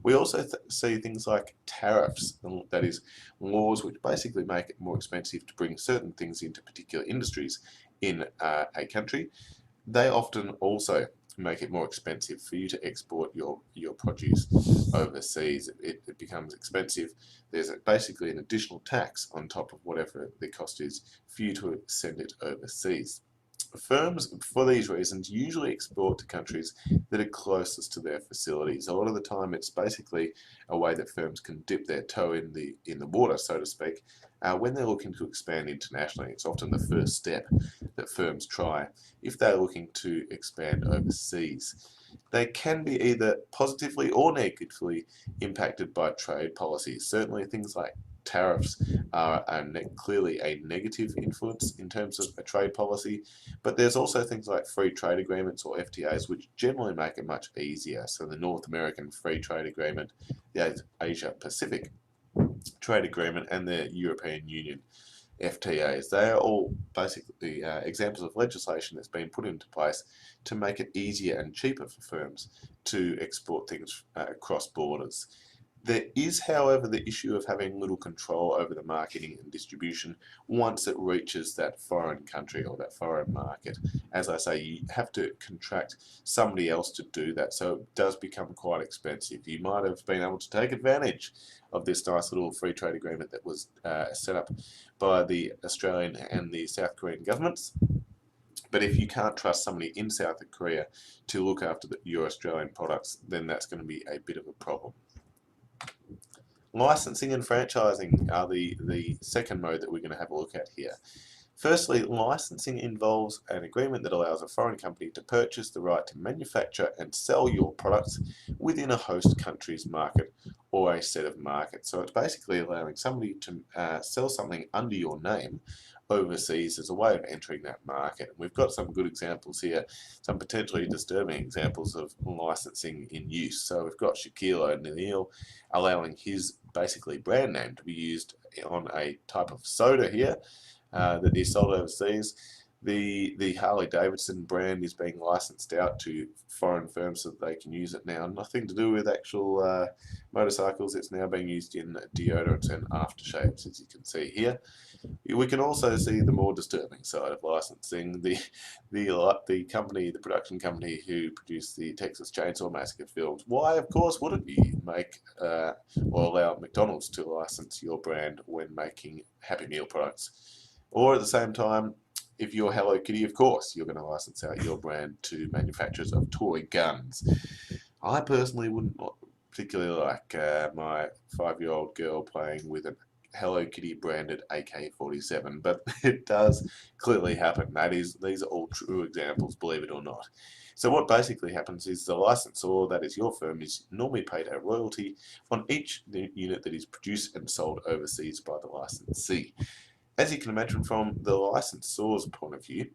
We also see things like tariffs, that is, laws which basically make it more expensive to bring certain things into particular industries in a country. They often also make it more expensive for you to export your produce overseas. It becomes expensive. There's basically an additional tax on top of whatever the cost is for you to send it overseas. Firms, for these reasons, usually export to countries that are closest to their facilities. A lot of the time it's basically a way that firms can dip their toe in the water, so to speak, when they're looking to expand internationally. It's often the first step that firms try if they're looking to expand overseas. They can be either positively or negatively impacted by trade policies. Certainly things like tariffs are clearly a negative influence in terms of a trade policy, but there's also things like free trade agreements, or FTAs, which generally make it much easier. So the North American Free Trade Agreement, the Asia Pacific Trade Agreement, and the European Union FTAs, they are all basically examples of legislation that's been put into place to make it easier and cheaper for firms to export things across borders. There is, however, the issue of having little control over the marketing and distribution once it reaches that foreign country or that foreign market. As I say, you have to contract somebody else to do that, so it does become quite expensive. You might have been able to take advantage of this nice little free trade agreement that was set up by the Australian and the South Korean governments. But if you can't trust somebody in South Korea to look after your Australian products, then that's going to be a bit of a problem. Licensing and franchising are the second mode that we're going to have a look at here. Firstly, licensing involves an agreement that allows a foreign company to purchase the right to manufacture and sell your products within a host country's market or a set of markets. So it's basically allowing somebody to sell something under your name overseas as a way of entering that market. And we've got some good examples here, some potentially disturbing examples of licensing in use. So we've got Shaquille O'Neal allowing his basically brand name to be used on a type of soda here that is sold overseas. The Harley Davidson brand is being licensed out to foreign firms so that they can use it now. Nothing to do with actual motorcycles. It's now being used in deodorants and aftershaves, as you can see here. We can also see the more disturbing side of licensing. The company, the production company who produced the Texas Chainsaw Massacre films. Why, of course, wouldn't you make or allow McDonald's to license your brand when making Happy Meal products? Or at the same time, if you're Hello Kitty, of course, you're going to license out your brand to manufacturers of toy guns. I personally wouldn't particularly like my 5-year-old girl playing with a Hello Kitty branded AK-47, but it does clearly happen. These are all true examples, believe it or not. So what basically happens is the licensor, that is your firm, is normally paid a royalty on each unit that is produced and sold overseas by the licensee. As you can imagine, from the licensor's point of view,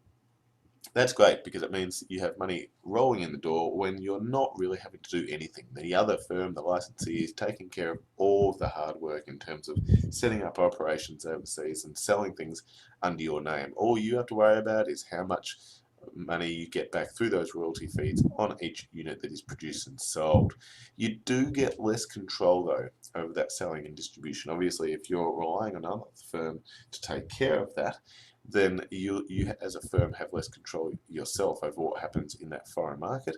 that's great because it means that you have money rolling in the door when you're not really having to do anything. The other firm, the licensee, is taking care of all of the hard work in terms of setting up operations overseas and selling things under your name. All you have to worry about is how much money you get back through those royalty fees on each unit that is produced and sold. You do get less control though over that selling and distribution. Obviously, if you're relying on another firm to take care of that, then you as a firm have less control yourself over what happens in that foreign market.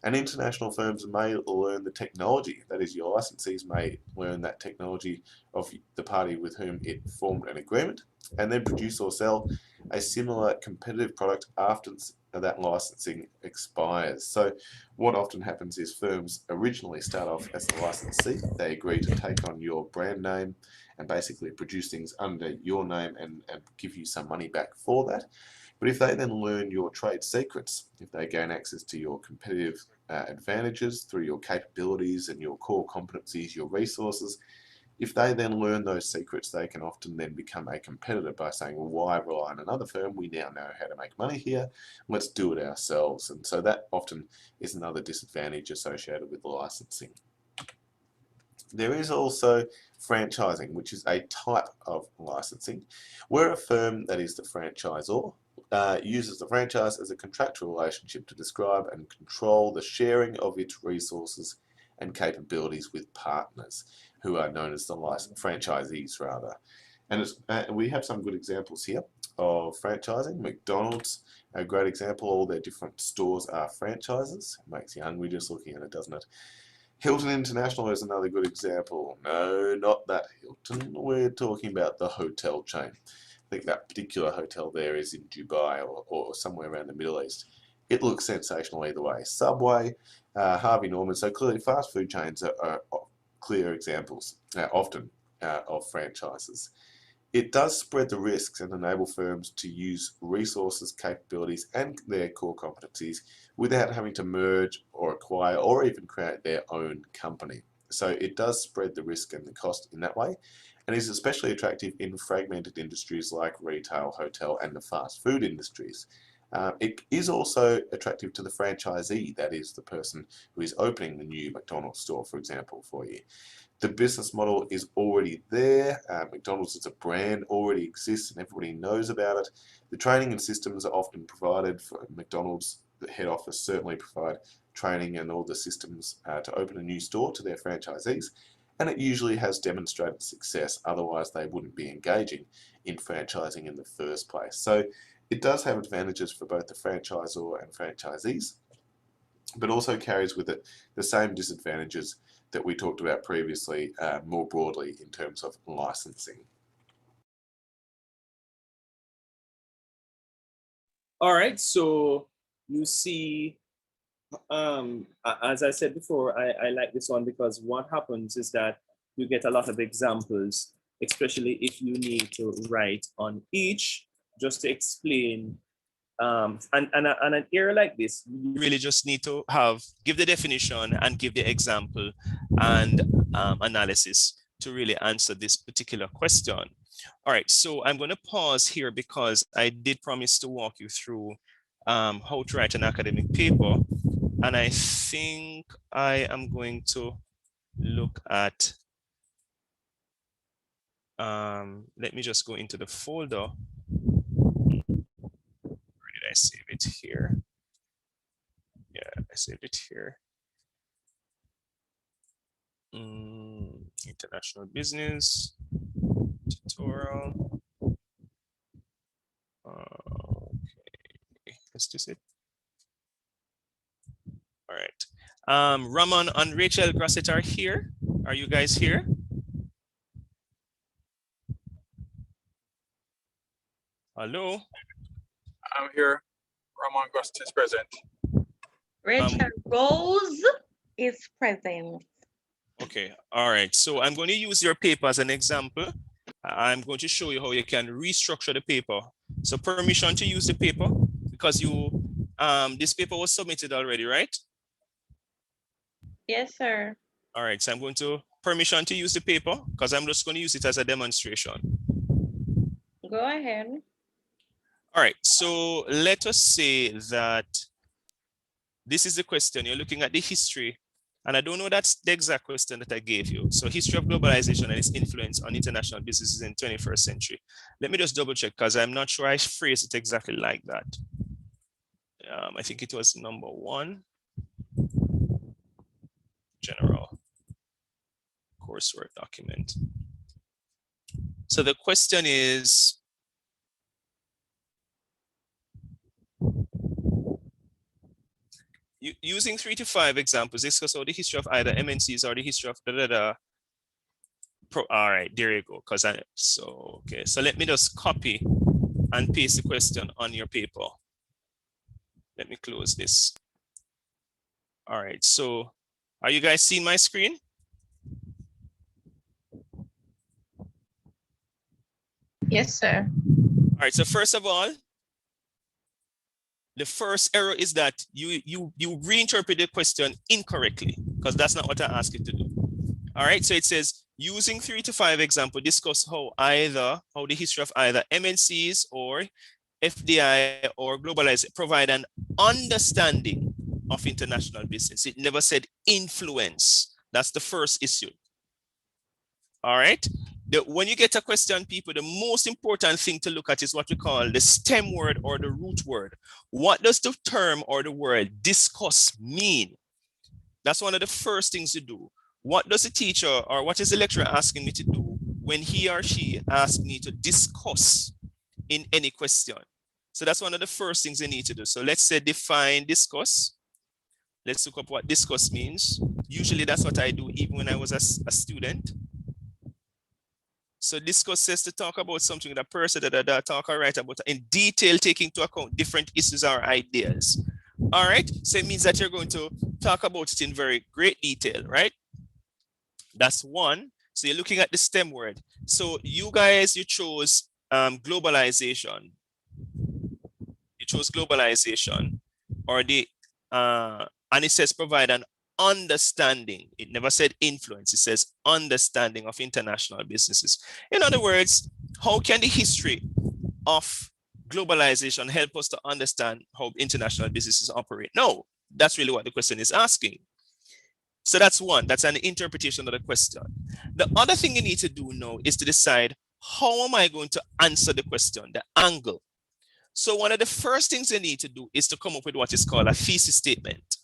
And international firms may learn the technology, that is, your licensees may learn that technology of the party with whom it formed an agreement, and then produce or sell a similar competitive product after that licensing expires. So what often happens is firms originally start off as the licensee. They agree to take on your brand name and basically produce things under your name and give you some money back for that. But if they then learn your trade secrets, if they gain access to your competitive advantages through your capabilities and your core competencies, your resources, if they then learn those secrets, they can often then become a competitor by saying, well, why rely on another firm? We now know how to make money here. Let's do it ourselves. And so that often is another disadvantage associated with licensing. There is also franchising, which is a type of licensing, where a firm that is the franchisor uses the franchise as a contractual relationship to describe and control the sharing of its resources and capabilities with partners, who are known as the franchisees rather. And we have some good examples here of franchising. McDonald's, a great example. All their different stores are franchises. It makes you hungry just looking at it, doesn't it? Hilton International is another good example. No, not that Hilton. We're talking about the hotel chain. I think that particular hotel there is in Dubai or somewhere around the Middle East. It looks sensational either way. Subway, Harvey Norman. So clearly fast food chains are clear examples, often, of franchises. It does spread the risks and enable firms to use resources, capabilities, and their core competencies without having to merge or acquire or even create their own company. So it does spread the risk and the cost in that way, and is especially attractive in fragmented industries like retail, hotel, and the fast food industries. It is also attractive to the franchisee, that is the person who is opening the new McDonald's store, for example, for you. The business model is already there. McDonald's as a brand already exists and everybody knows about it. The training and systems are often provided for McDonald's. The head office certainly provide training and all the systems to open a new store to their franchisees. And it usually has demonstrated success, otherwise they wouldn't be engaging in franchising in the first place. So it does have advantages for both the franchisor and franchisees, but also carries with it the same disadvantages that we talked about previously, more broadly in terms of licensing. All right, so you see, as I said before, I like this one because what happens is that you get a lot of examples, especially if you need to write on each, just to explain. And an area like this, you really just need to give the definition and give the example and analysis to really answer this particular question. All right, so I'm going to pause here because I did promise to walk you through how to write an academic paper. And I think I am going to look at, let me just go into the folder. Where did I save it here? Yeah, I saved it here. International business tutorial. Okay, is this it? All right. Ramon and Rachel Grasset are here. Are you guys here? Hello. I'm here. Ramon Grasset is present. Rachel Rose is present. Okay, all right. So I'm going to use your paper as an example. I'm going to show you how you can restructure the paper. So permission to use the paper because this paper was submitted already, right? Yes, sir. All right, so I'm going to permission to use the paper because I'm just going to use it as a demonstration. Go ahead. All right, so let us say that this is the question. You're looking at the history, and I don't know that's the exact question that I gave you. So history of globalization and its influence on international businesses in the 21st century. Let me just double check because I'm not sure I phrased it exactly like that. I think it was number 1, general coursework document. So the question is, using 3 to 5 examples, discuss all the history of either MNCs or the history of all right, there you go. Okay, so let me just copy and paste the question on your paper. Let me close this. All right, so are you guys seeing my screen? Yes, sir. All right, so first of all, The first error is that you reinterpret the question incorrectly, because that's not what I asked you to do. All right, so it says, using 3 to 5 example, discuss how the history of either MNCs or FDI or globalization provide an understanding of international business. It never said influence. That's the first issue. All right. When you get a question, people, the most important thing to look at is what we call the stem word or the root word. What does the term or the word discuss mean? That's one of the first things to do. What does the teacher or what is the lecturer asking me to do when he or she asks me to discuss in any question? So that's one of the first things they need to do. So let's say define discuss. Let's look up what discuss means. Usually that's what I do even when I was a student. So discuss says to talk about something that person that talk or write about in detail, taking into account different issues or ideas. All right, so it means that you're going to talk about it in very great detail, right? That's one. So you're looking at the stem word. So you guys, you chose globalization. You chose globalization, or and it says provide an understanding. It never said influence. It says understanding of international businesses. In other words, how can the history of globalization help us to understand how international businesses operate? No, that's really what the question is asking. So that's one. That's an interpretation of the question. The other thing you need to do now is to decide, how am I going to answer the question, the angle? So one of the first things you need to do is to come up with what is called a thesis statement.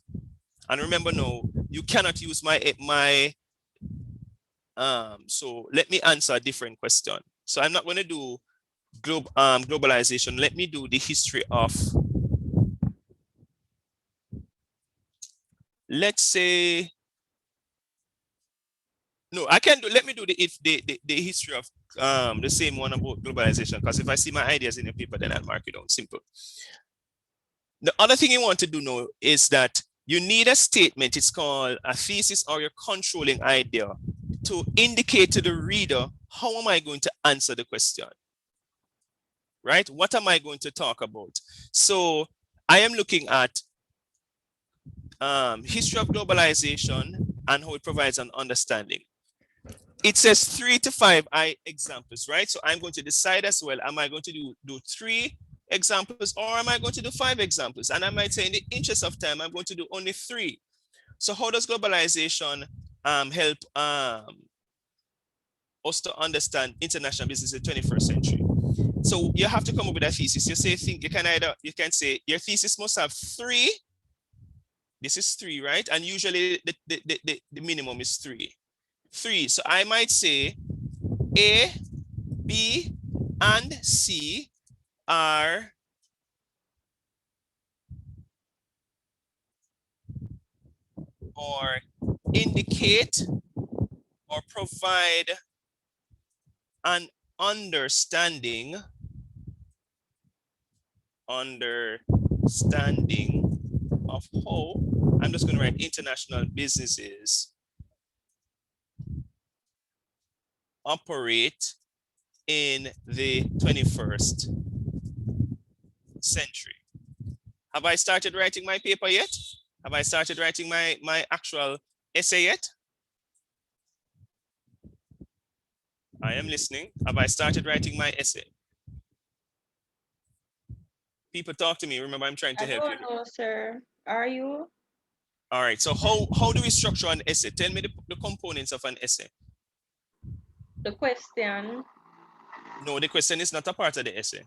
And remember now, you cannot use so let me answer a different question. So I'm not going to do globalization. Let me do the history of, let's say, no, I can do, let me do the history of the same one about globalization, because if I see my ideas in the paper, then I'll mark it down. Simple. The other thing you want to do now is that you need a statement. It's called a thesis or your controlling idea to indicate to the reader, how am I going to answer the question? Right? What am I going to talk about? So I am looking at history of globalization and how it provides an understanding. It says 3 to 5 examples, right? So I'm going to decide as well, am I going to do 3 examples or am I going to do 5 examples? And I might say, in the interest of time, I'm going to do only 3. So how does globalization help us to understand international business in the 21st century? So you have to come up with a thesis. You can say your thesis must have 3. This is 3, right? And usually the minimum is 3. 3. So I might say A, B, and C are or indicate or provide an understanding of how, I'm just going to write international businesses operate in the 21st century. Have I started writing my paper yet? Have I started writing my actual essay yet? I am listening. Have I started writing my essay? People talk to me. Remember, I'm trying to help you. I don't know, sir. Are you? All right. So how do we structure an essay? Tell me the components of an essay. The question. No, the question is not a part of the essay.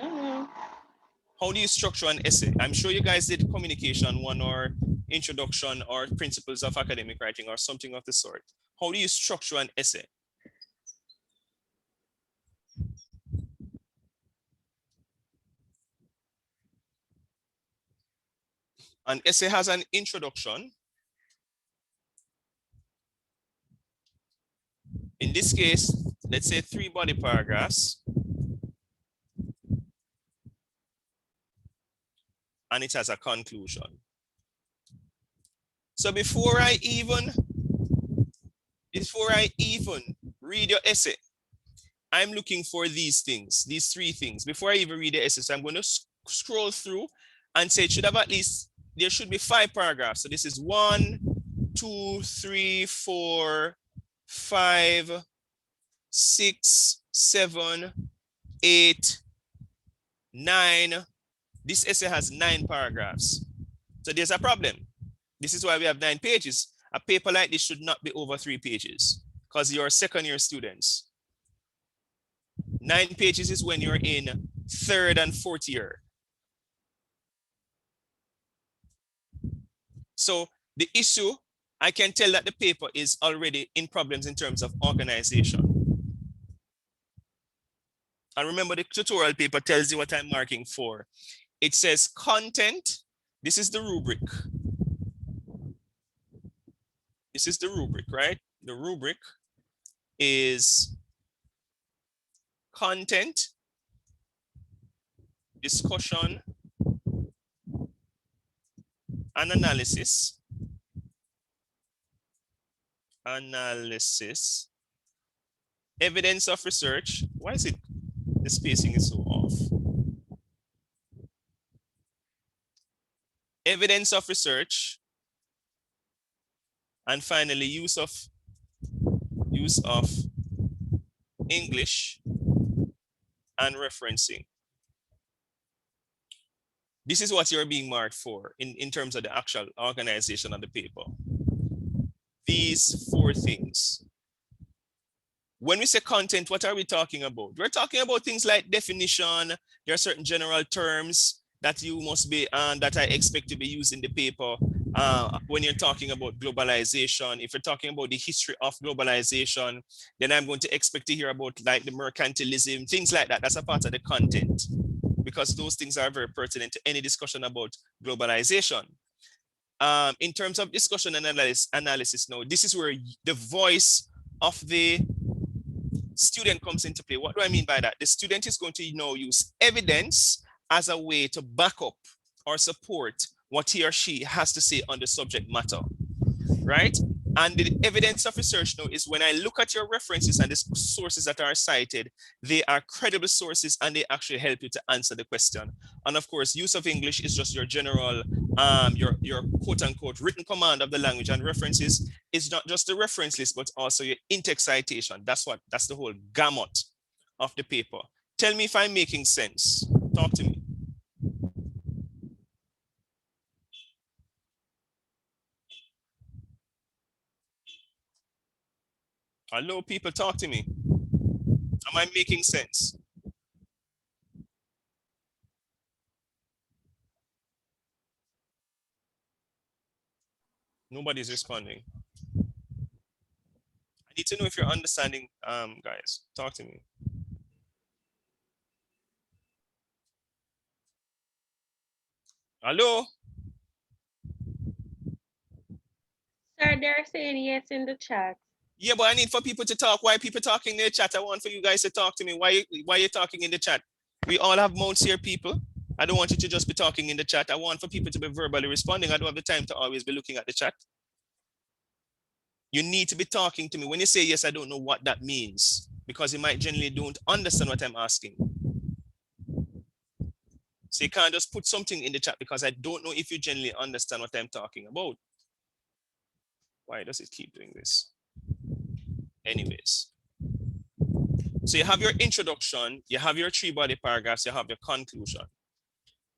Mm-hmm. How do you structure an essay? I'm sure you guys did communication 1 or introduction or principles of academic writing or something of the sort. How do you structure an essay? An essay has an introduction. In this case, let's say 3 body paragraphs. And it has a conclusion. So before I even read your essay, I'm looking for these things, these 3 things. Before I even read the essay, so I'm going to scroll through and say it should have at least, there should be 5 paragraphs. So this is 1, 2, 3, 4, 5, 6, 7, 8, 9. This essay has 9 paragraphs. So there's a problem. This is why we have 9 pages. A paper like this should not be over 3 pages because you're second-year students. 9 pages is when you're in 3rd and 4th year. So the issue, I can tell that the paper is already in problems in terms of organization. And remember, the tutorial paper tells you what I'm marking for. It says content. This is the rubric. This is the rubric, right? The rubric is content, discussion, and analysis. Evidence of research. Why is it the spacing is so off? Evidence of research. And finally, use of English and referencing. This is what you're being marked for in terms of the actual organization of the paper. These 4 things. When we say content, what are we talking about? We're talking about things like definition. There are certain general terms that you must be, that I expect to be used in the paper. When you're talking about globalization, if you're talking about the history of globalization, then I'm going to expect to hear about like the mercantilism, things like that. That's a part of the content because those things are very pertinent to any discussion about globalization. In terms of discussion and analysis now, this is where the voice of the student comes into play. What do I mean by that? The student is going to now use evidence as a way to back up or support what he or she has to say on the subject matter, right? And the evidence of research now is when I look at your references and the sources that are cited, they are credible sources and they actually help you to answer the question. And of course, use of English is just your general, your quote unquote written command of the language, and references is not just the reference list, but also your in-text citation. That's the whole gamut of the paper. Tell me if I'm making sense. Talk to me. Hello, people, talk to me. Am I making sense? Nobody's responding. I need to know if you're understanding, guys. Talk to me. Hello? Sir, they're saying yes in the chat. Yeah, but I need for people to talk. Why are people talking in the chat? I want for you guys to talk to me. Why are you talking in the chat? We all have mouths here, people. I don't want you to just be talking in the chat. I want for people to be verbally responding. I don't have the time to always be looking at the chat. You need to be talking to me. When you say yes, I don't know what that means because you might generally don't understand what I'm asking. So you can't just put something in the chat because I don't know if you generally understand what I'm talking about. Why does it keep doing this? Anyways. So you have your introduction, you have your 3 body paragraphs, you have your conclusion.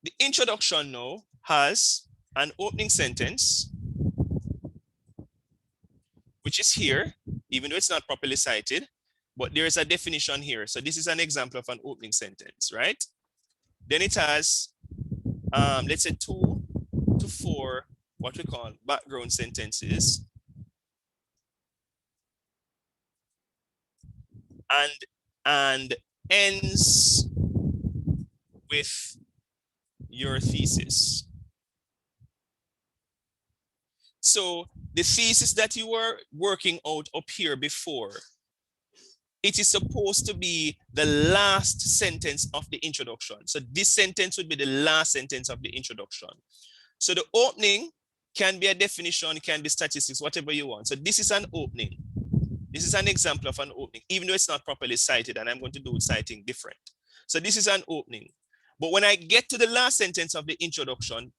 The introduction now has an opening sentence, which is here, even though it's not properly cited, but there is a definition here. So this is an example of an opening sentence, right? Then it has, let's say 2 to 4, what we call background sentences. And ends with your thesis. So the thesis that you were working out up here before, it is supposed to be the last sentence of the introduction. So this sentence would be the last sentence of the introduction. So the opening can be a definition, it can be statistics, whatever you want. So this is an opening. This is an example of an opening, even though it's not properly cited, and I'm going to do citing different. So this is an opening. But when I get to the last sentence of the introduction,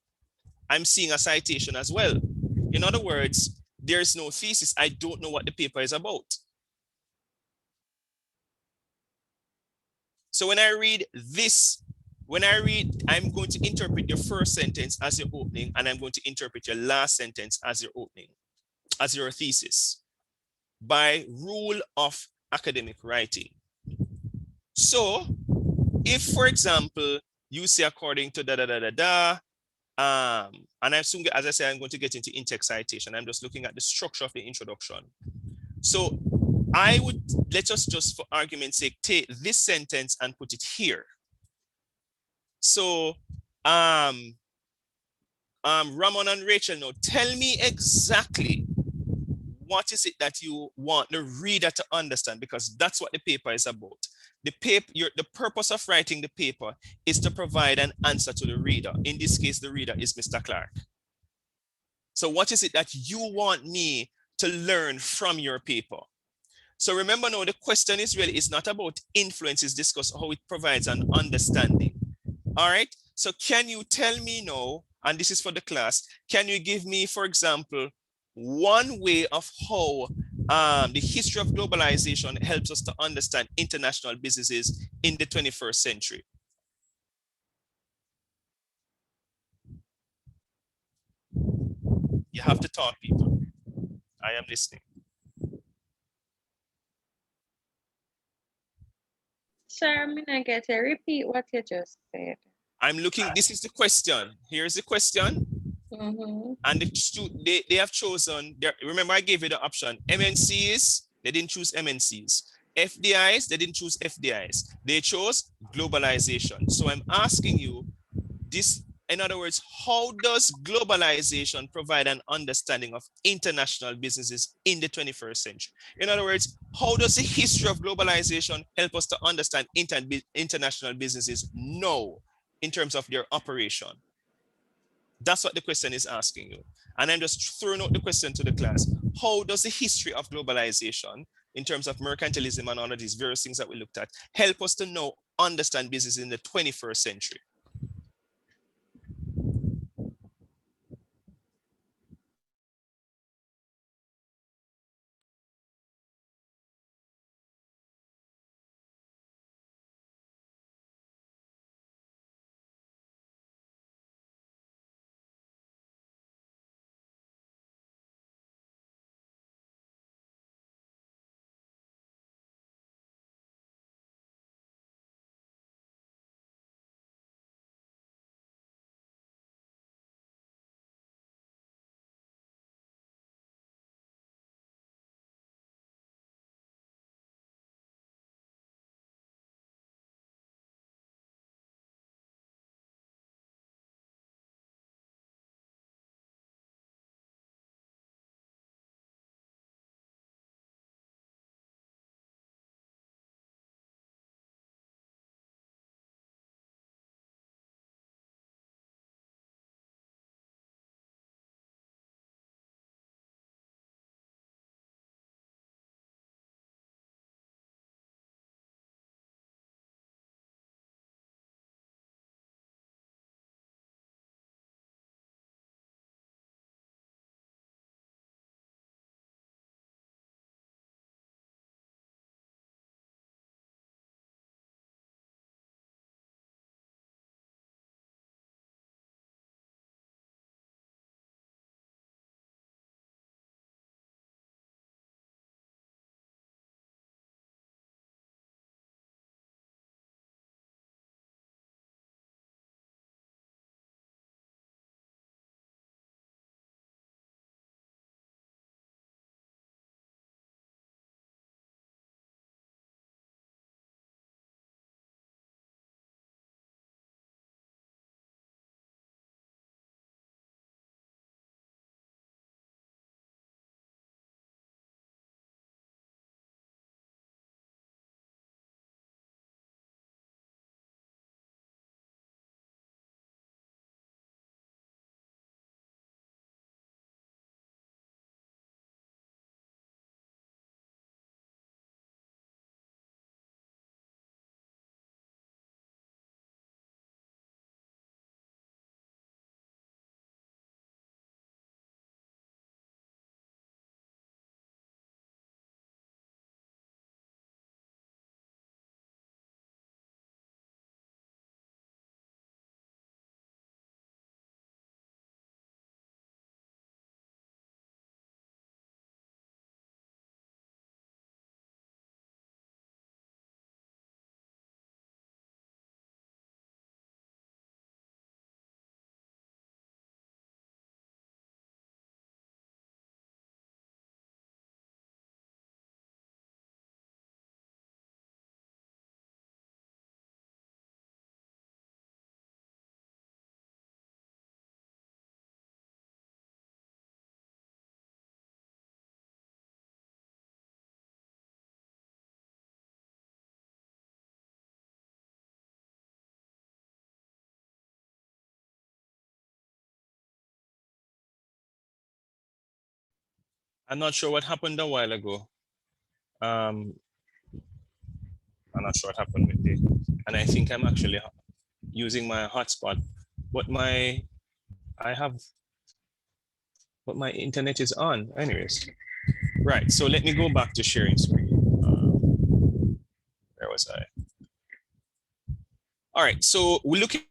I'm seeing a citation as well. In other words, there's no thesis. I don't know what the paper is about. So when I read this, I'm going to interpret your first sentence as your opening, and I'm going to interpret your last sentence as your opening, as your thesis, by rule of academic writing. So if, for example, you say according to and I'm soon, as I say, I'm going to get into in-text citation. I'm just looking at the structure of the introduction. So let us just, for argument's sake, take this sentence and put it here. So, Ramon and Rachel, now tell me exactly what is it that you want the reader to understand, because that's what the paper is about. The purpose of writing the paper is to provide an answer to the reader. In this case, the reader is Mr. Clark. So what is it that you want me to learn from your paper? So remember now, the question is really, it's not about influence, it's discuss how it provides an understanding. All right, so can you tell me now, and this is for the class, can you give me, for example, one way of how the history of globalization helps us to understand international businesses in the 21st century? You have to talk, people. I am listening. Sir, I'm gonna get to repeat what you just said. I'm looking, this is the question. Here's the question. And they have chosen, remember I gave you the option, MNCs, they didn't choose MNCs. FDIs, they didn't choose FDIs. They chose globalization. So I'm asking you this, in other words, how does globalization provide an understanding of international businesses in the 21st century? In other words, how does the history of globalization help us to understand international businesses now in terms of their operation? That's what the question is asking you. And I'm just throwing out the question to the class. How does the history of globalization, in terms of mercantilism and all of these various things that we looked at, help us to know, understand business in the 21st century? I'm not sure what happened a while ago. I'm not sure what happened with it. And I think I'm actually using my hotspot, but my internet is on anyways. Right, so let me go back to sharing screen. Where was I? All right, so we're looking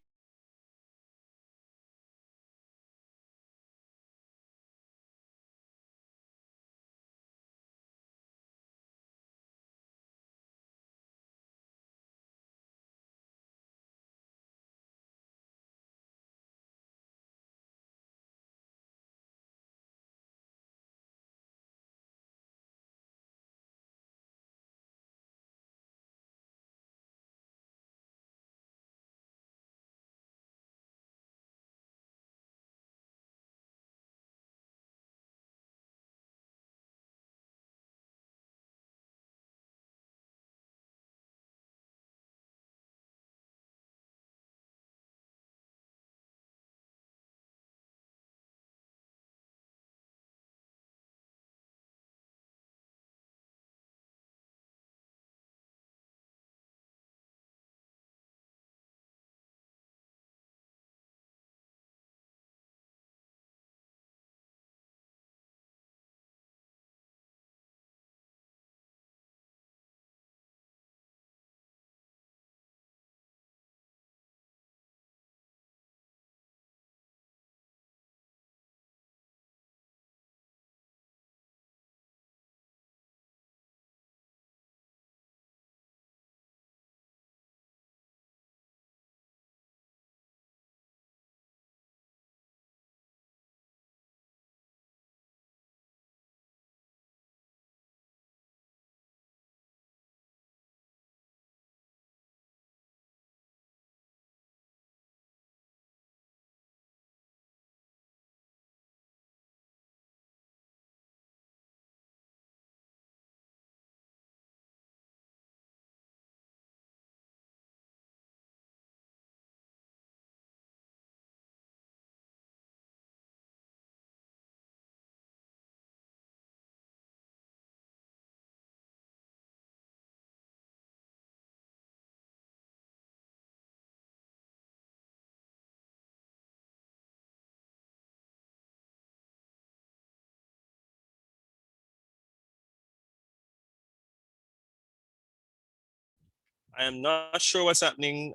I am not sure what's happening.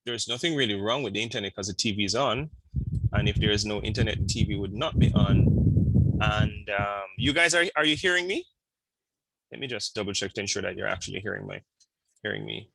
There's nothing really wrong with the internet because the TV is on. And if there is no internet, the TV would not be on. And you guys, are you hearing me? Let me just double check to ensure that you're actually hearing me.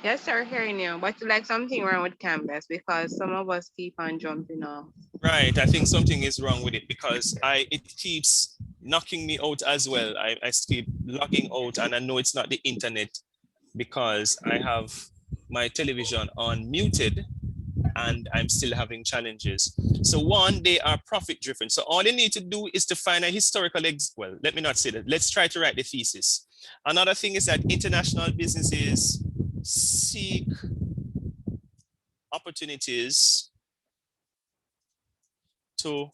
Yes, sir, hearing you. But like something wrong with Canvas because some of us keep on jumping off. Right, I think something is wrong with it because it keeps knocking me out as well. I keep logging out, and I know it's not the internet because I have my television on muted and I'm still having challenges. So one, they are profit driven. So all you need to do is to find a historical, well, let me not say that. Let's try to write the thesis. Another thing is that international businesses seek opportunities to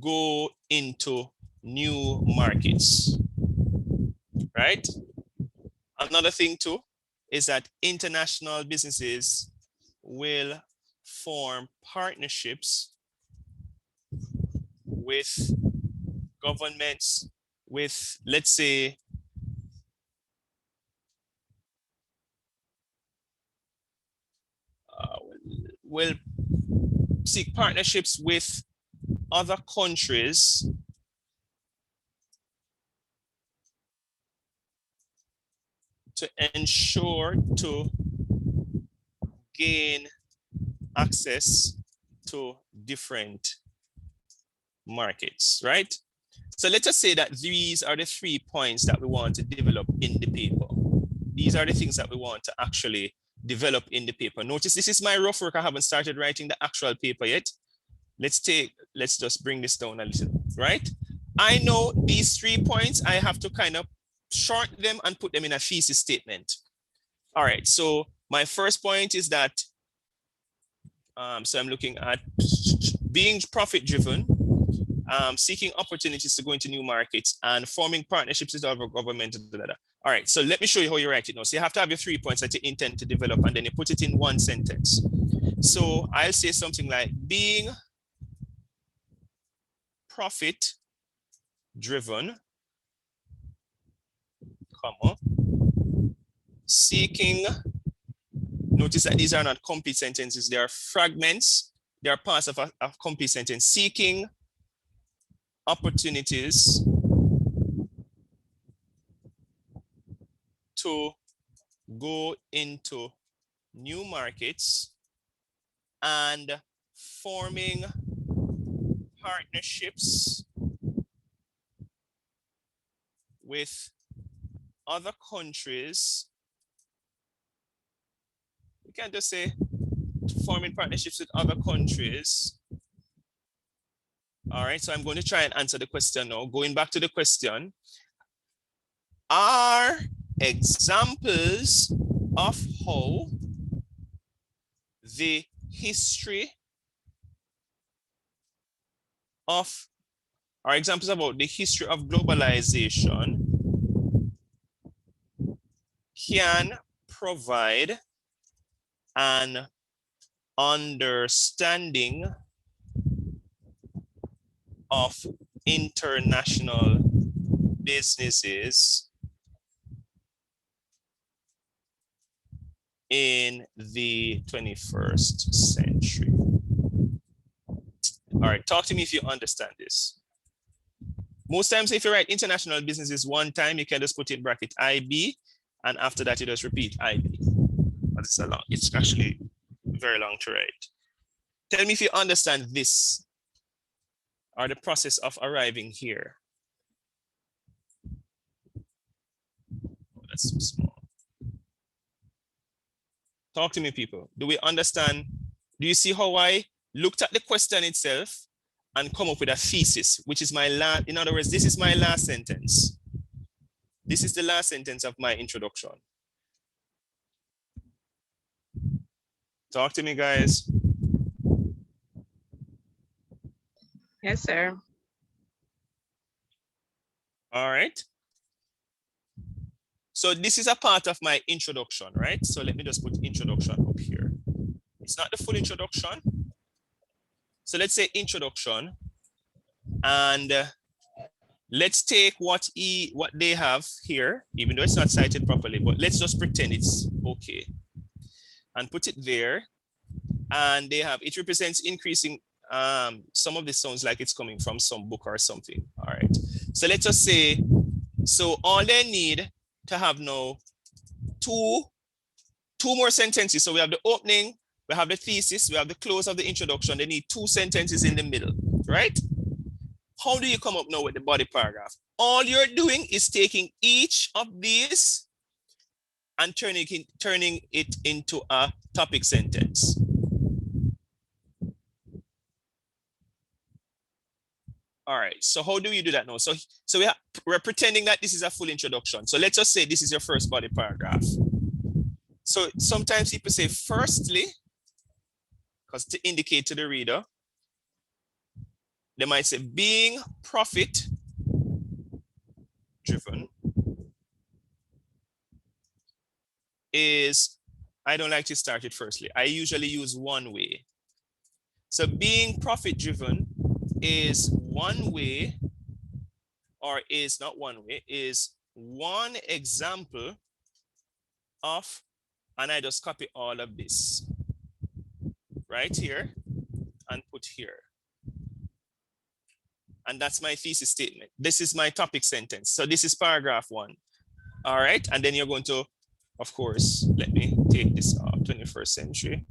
go into new markets, right? Another thing too is that international businesses will form partnerships with governments, with, let's say, will seek partnerships with other countries to ensure to gain access to different markets, right? So let us say that these are the 3 points that we want to develop in the paper. These are the things that we want to actually develop in the paper. Notice this is my rough work. I haven't started writing the actual paper yet. Let's just bring this down a little, right? I know these 3 points, I have to kind of short them and put them in a thesis statement. All right, so my first point is that, so I'm looking at being profit-driven, seeking opportunities to go into new markets, and forming partnerships with other government. All right, so let me show you how you write it now. So you have to have your 3 points that you intend to develop, and then you put it in one sentence. So I'll say something like being profit-driven, comma, seeking. Notice that these are not complete sentences. They are fragments. They are parts of a complete sentence. Seeking opportunities to go into new markets and forming partnerships with other countries. You can't just say forming partnerships with other countries. All right, so I'm going to try and answer the question now. Going back to the question, are examples of how the history of, are examples about the history of globalization can provide an understanding of international businesses in the 21st century. All right, talk to me if you understand this. Most times if you write international businesses one time, you can just put in bracket IB, and after that you just repeat IB. But it's actually very long to write. Tell me if you understand this, or the process of arriving here. Oh, that's too small. Talk to me, people. Do we understand? Do you see how I looked at the question itself and come up with a thesis, which is my last, in other words, this is my last sentence. This is the last sentence of my introduction. Talk to me, guys. Yes, sir. All right. So this is a part of my introduction, right? So let me just put introduction up here. It's not the full introduction. So let's say introduction, and let's take what they have here, even though it's not cited properly, but let's just pretend it's okay. And put it there. And they have, it represents increasing, some of this sounds like it's coming from some book or something. All right. So let's just say, so all they need to have now two more sentences. So we have the opening, we have the thesis, we have the close of the introduction. They need 2 sentences in the middle, right? How do you come up now with the body paragraph? All you're doing is taking each of these and turning it into a topic sentence. All right, so how do you do that now? So we're pretending that this is a full introduction. So let's just say this is your first body paragraph. So sometimes people say firstly, because to indicate to the reader, they might say being profit driven is, I don't like to start it firstly. I usually use one way. So being profit driven is one way, or is not one way, is one example of, and I just copy all of this right here and put here. And that's my thesis statement. This is my topic sentence. So this is paragraph 1. All right, and then you're going to, of course, let me take this off, 21st century.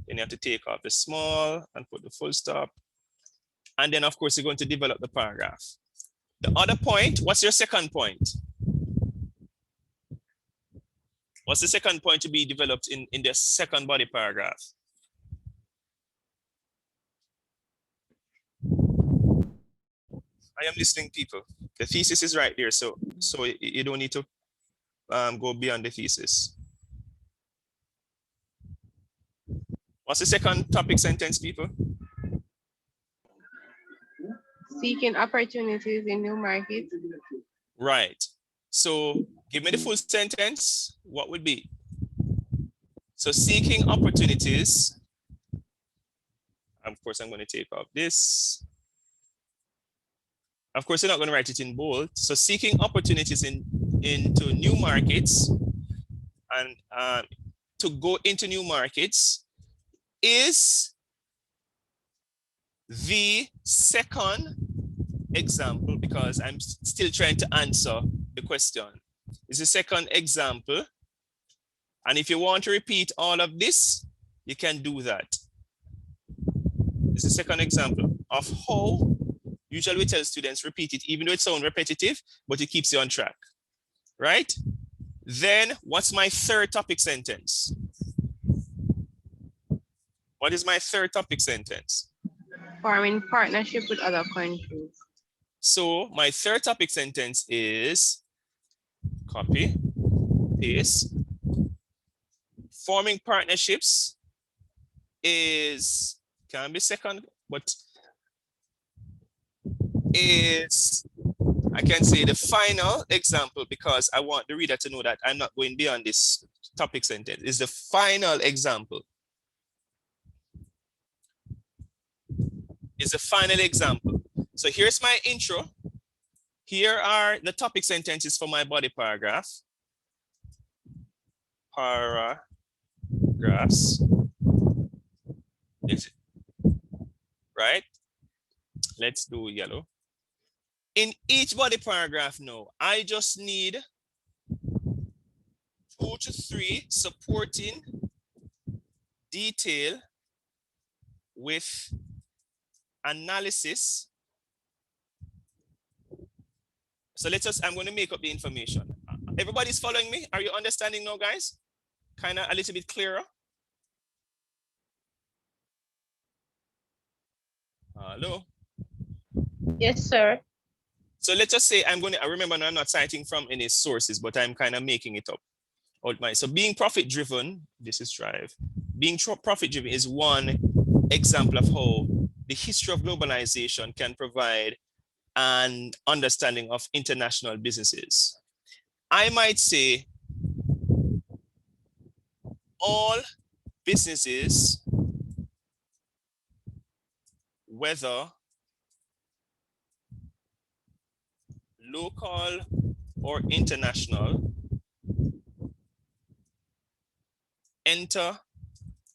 Then you have to take off the small and put the full stop. And then of course, you're going to develop the paragraph. The other point, what's your second point? What's the second point to be developed in the second body paragraph? I am listening, people. The thesis is right there, so you don't need to go beyond the thesis. What's the second topic sentence, people? Seeking opportunities in new markets. Right. So give me the full sentence. What would be? So seeking opportunities. Of course, I'm going to take off this. Of course, you're not going to write it in bold. So seeking opportunities into new markets and to go into new markets is the second example, because I'm still trying to answer the question. It's the second example. And if you want to repeat all of this, you can do that. It's the second example of how usually we tell students repeat it, even though it sounds repetitive, but it keeps you on track, right? Then what's my third topic sentence? What is my third topic sentence? Forming partnership with other countries. So my third topic sentence is copy, paste. Forming partnerships is, can be second, but is, I can say the final example, because I want the reader to know that I'm not going beyond this topic sentence. It's the final example. It's the final example. So here's my intro. Here are the topic sentences for my body paragraph. Paragraphs. Is it? Right? Let's do yellow. In each body paragraph now, I just need 2 to 3 supporting detail with analysis. So I'm going to make up the information. Everybody's following me? Are you understanding now, guys? Kind of a little bit clearer? Hello? Yes, sir. So let's just say I remember I'm not citing from any sources, but I'm kind of making it up. So being profit-driven, this is Drive. Being profit-driven is one example of how the history of globalization can provide an understanding of international businesses. I might say all businesses, whether local or international, enter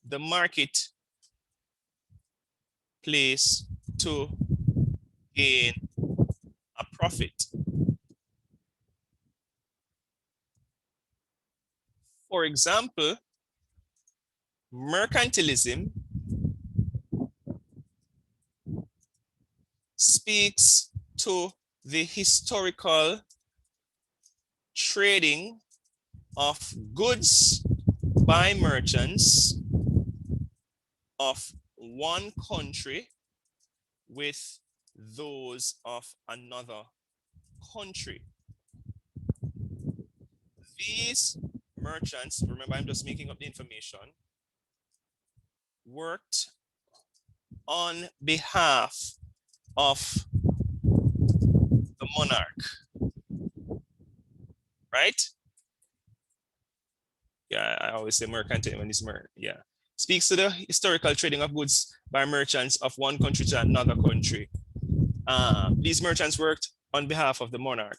the marketplace to gain a profit. For example, mercantilism speaks to the historical trading of goods by merchants of one country with those of another country. These merchants, remember I'm just making up the information, worked on behalf of the monarch, right? Yeah, I always say mercantile when it's yeah. Speaks to the historical trading of goods by merchants of one country to another country. These merchants worked on behalf of the monarch.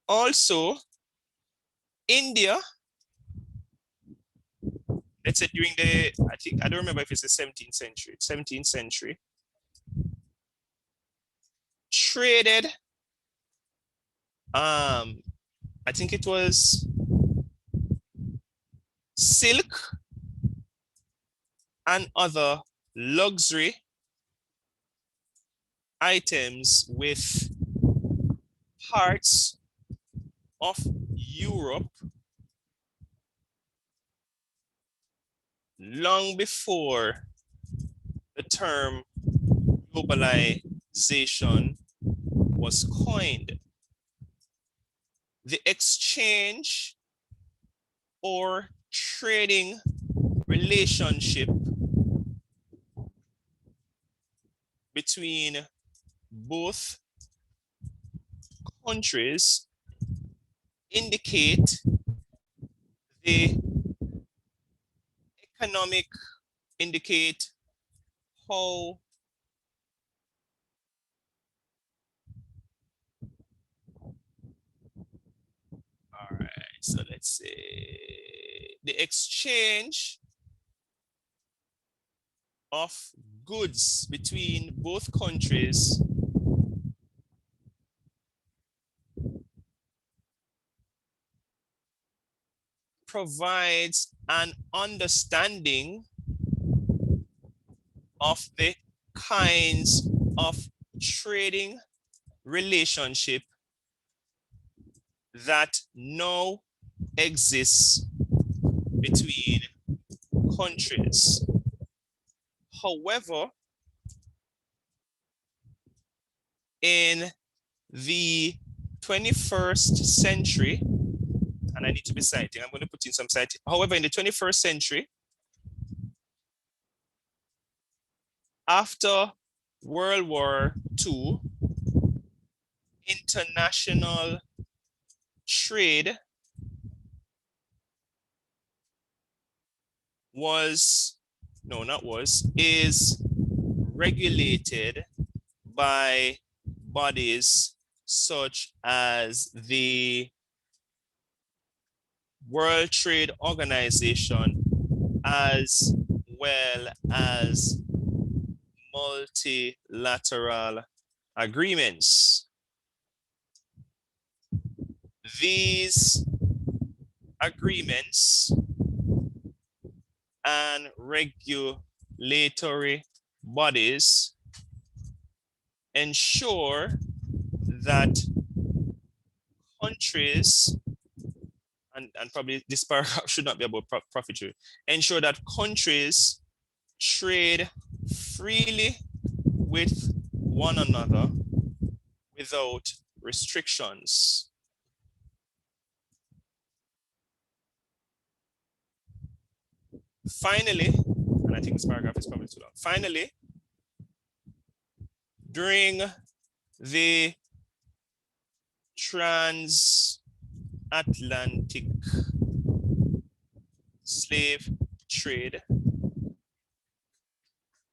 Also, India, let's say during I don't remember if it's the 17th century, traded, I think it was silk and other luxury items with parts of Europe long before the term globalization was coined. The exchange or trading relationship between both countries indicate the economic, indicate how all right, so let's say the exchange of goods between both countries provides an understanding of the kinds of trading relationship that now exists between countries. However, in the 21st century, and I need to be citing, I'm going to put in some citing. However, in the 21st century, after World War II, international trade is regulated by bodies such as the World Trade Organization, as well as multilateral agreements. These agreements and regulatory bodies ensure that countries, and probably this paragraph should not be about profit sharing, ensure that countries trade freely with one another without restrictions. Finally, and I think this paragraph is probably too long. Finally, during the transatlantic slave trade,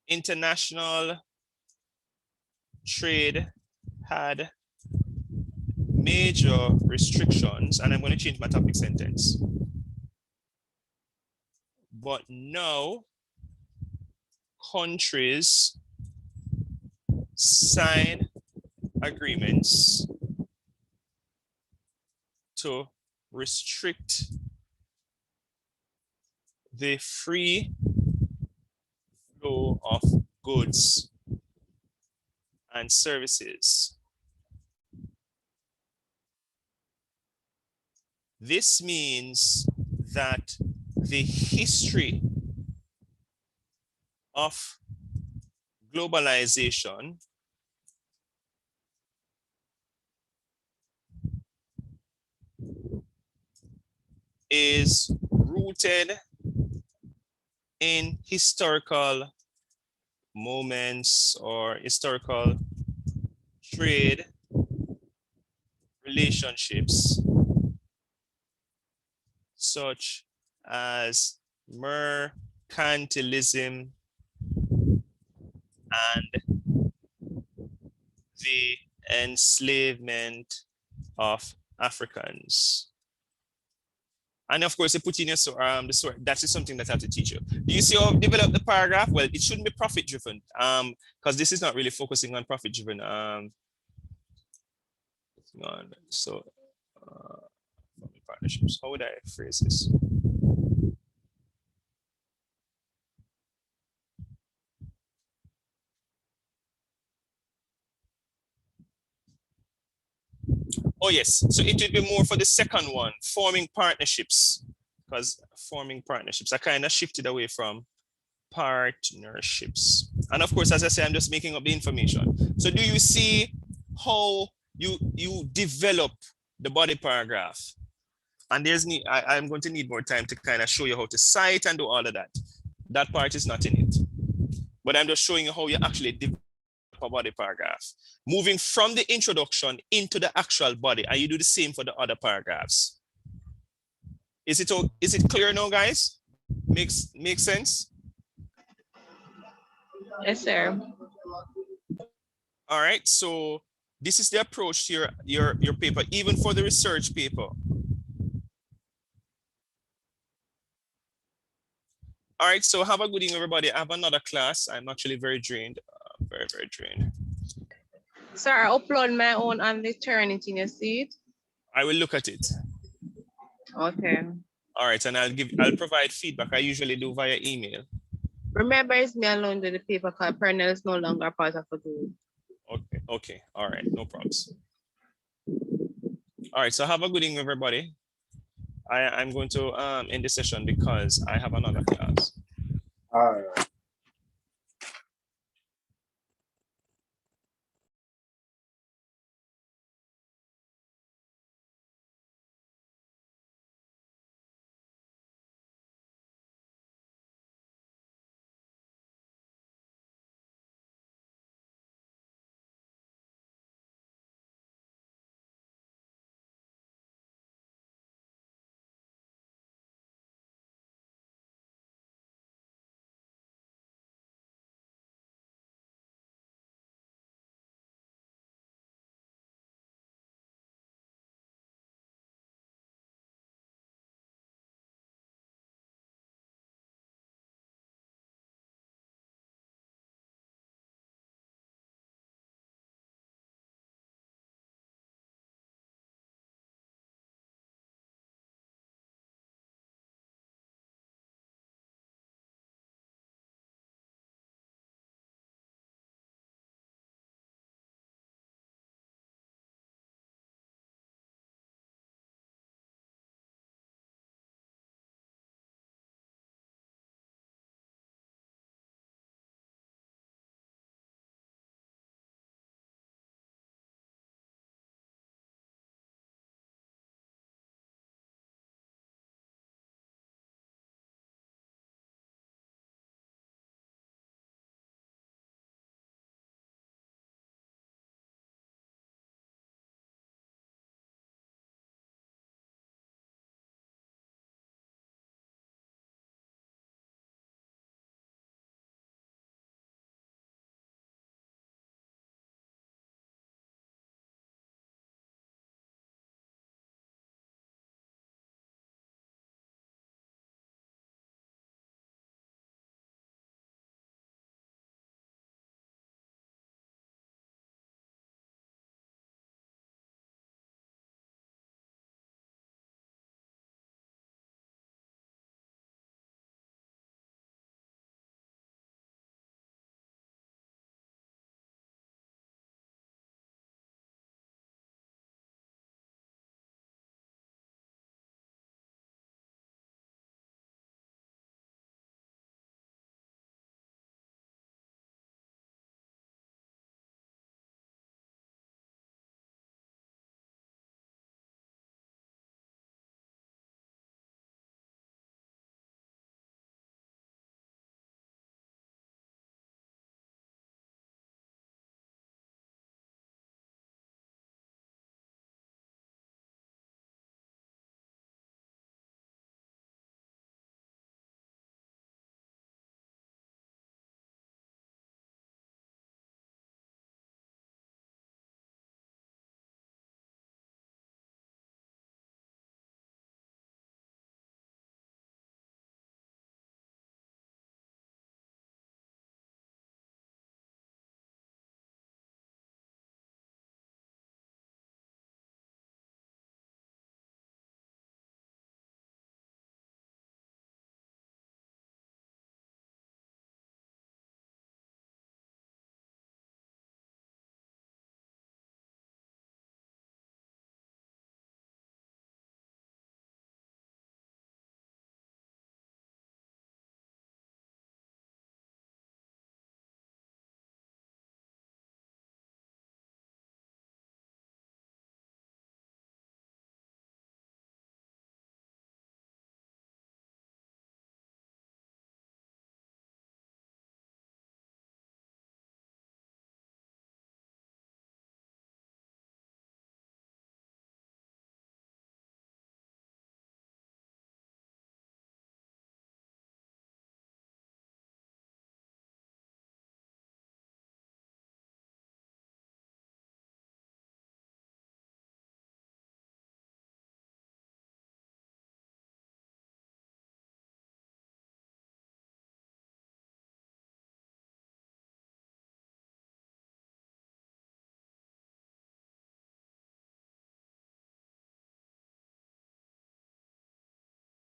international trade had major restrictions, and I'm going to change my topic sentence. But now countries sign agreements to restrict the free flow of goods and services. This means that the history of globalization is rooted in historical moments or historical trade relationships, such as mercantilism and the enslavement of Africans. And of course, you put in your the sort that is something that I have to teach you. Do you see how I've developed the paragraph? Well, it shouldn't be profit driven, because this is not really focusing on profit driven. So partnerships. How would I phrase this? Oh yes, so it would be more for the second one, forming partnerships, because forming partnerships, I kind of shifted away from partnerships. And of course, as I say, I'm just making up the information. So do you see how you develop the body paragraph And I'm going to need more time to kind of show you how to cite and do all of that. That part is not in it. But I'm just showing you how you actually develop a body paragraph. Moving from the introduction into the actual body, and you do the same for the other paragraphs. Is it clear now, guys? Makes sense? Yes, sir. All right, so this is the approach to your paper, even for the research paper. All right, so have a good evening, everybody. I have another class. I'm actually very drained, very, very drained. Sir, I upload my own on the Turnitin, you see it? I will look at it. Okay. All right, and I'll provide feedback. I usually do via email. Remember, it's me alone do the paper because Pernell is no longer part of the group. Okay, all right, no problems. All right, so have a good evening, everybody. I'm going to end the session because I have another class. All right.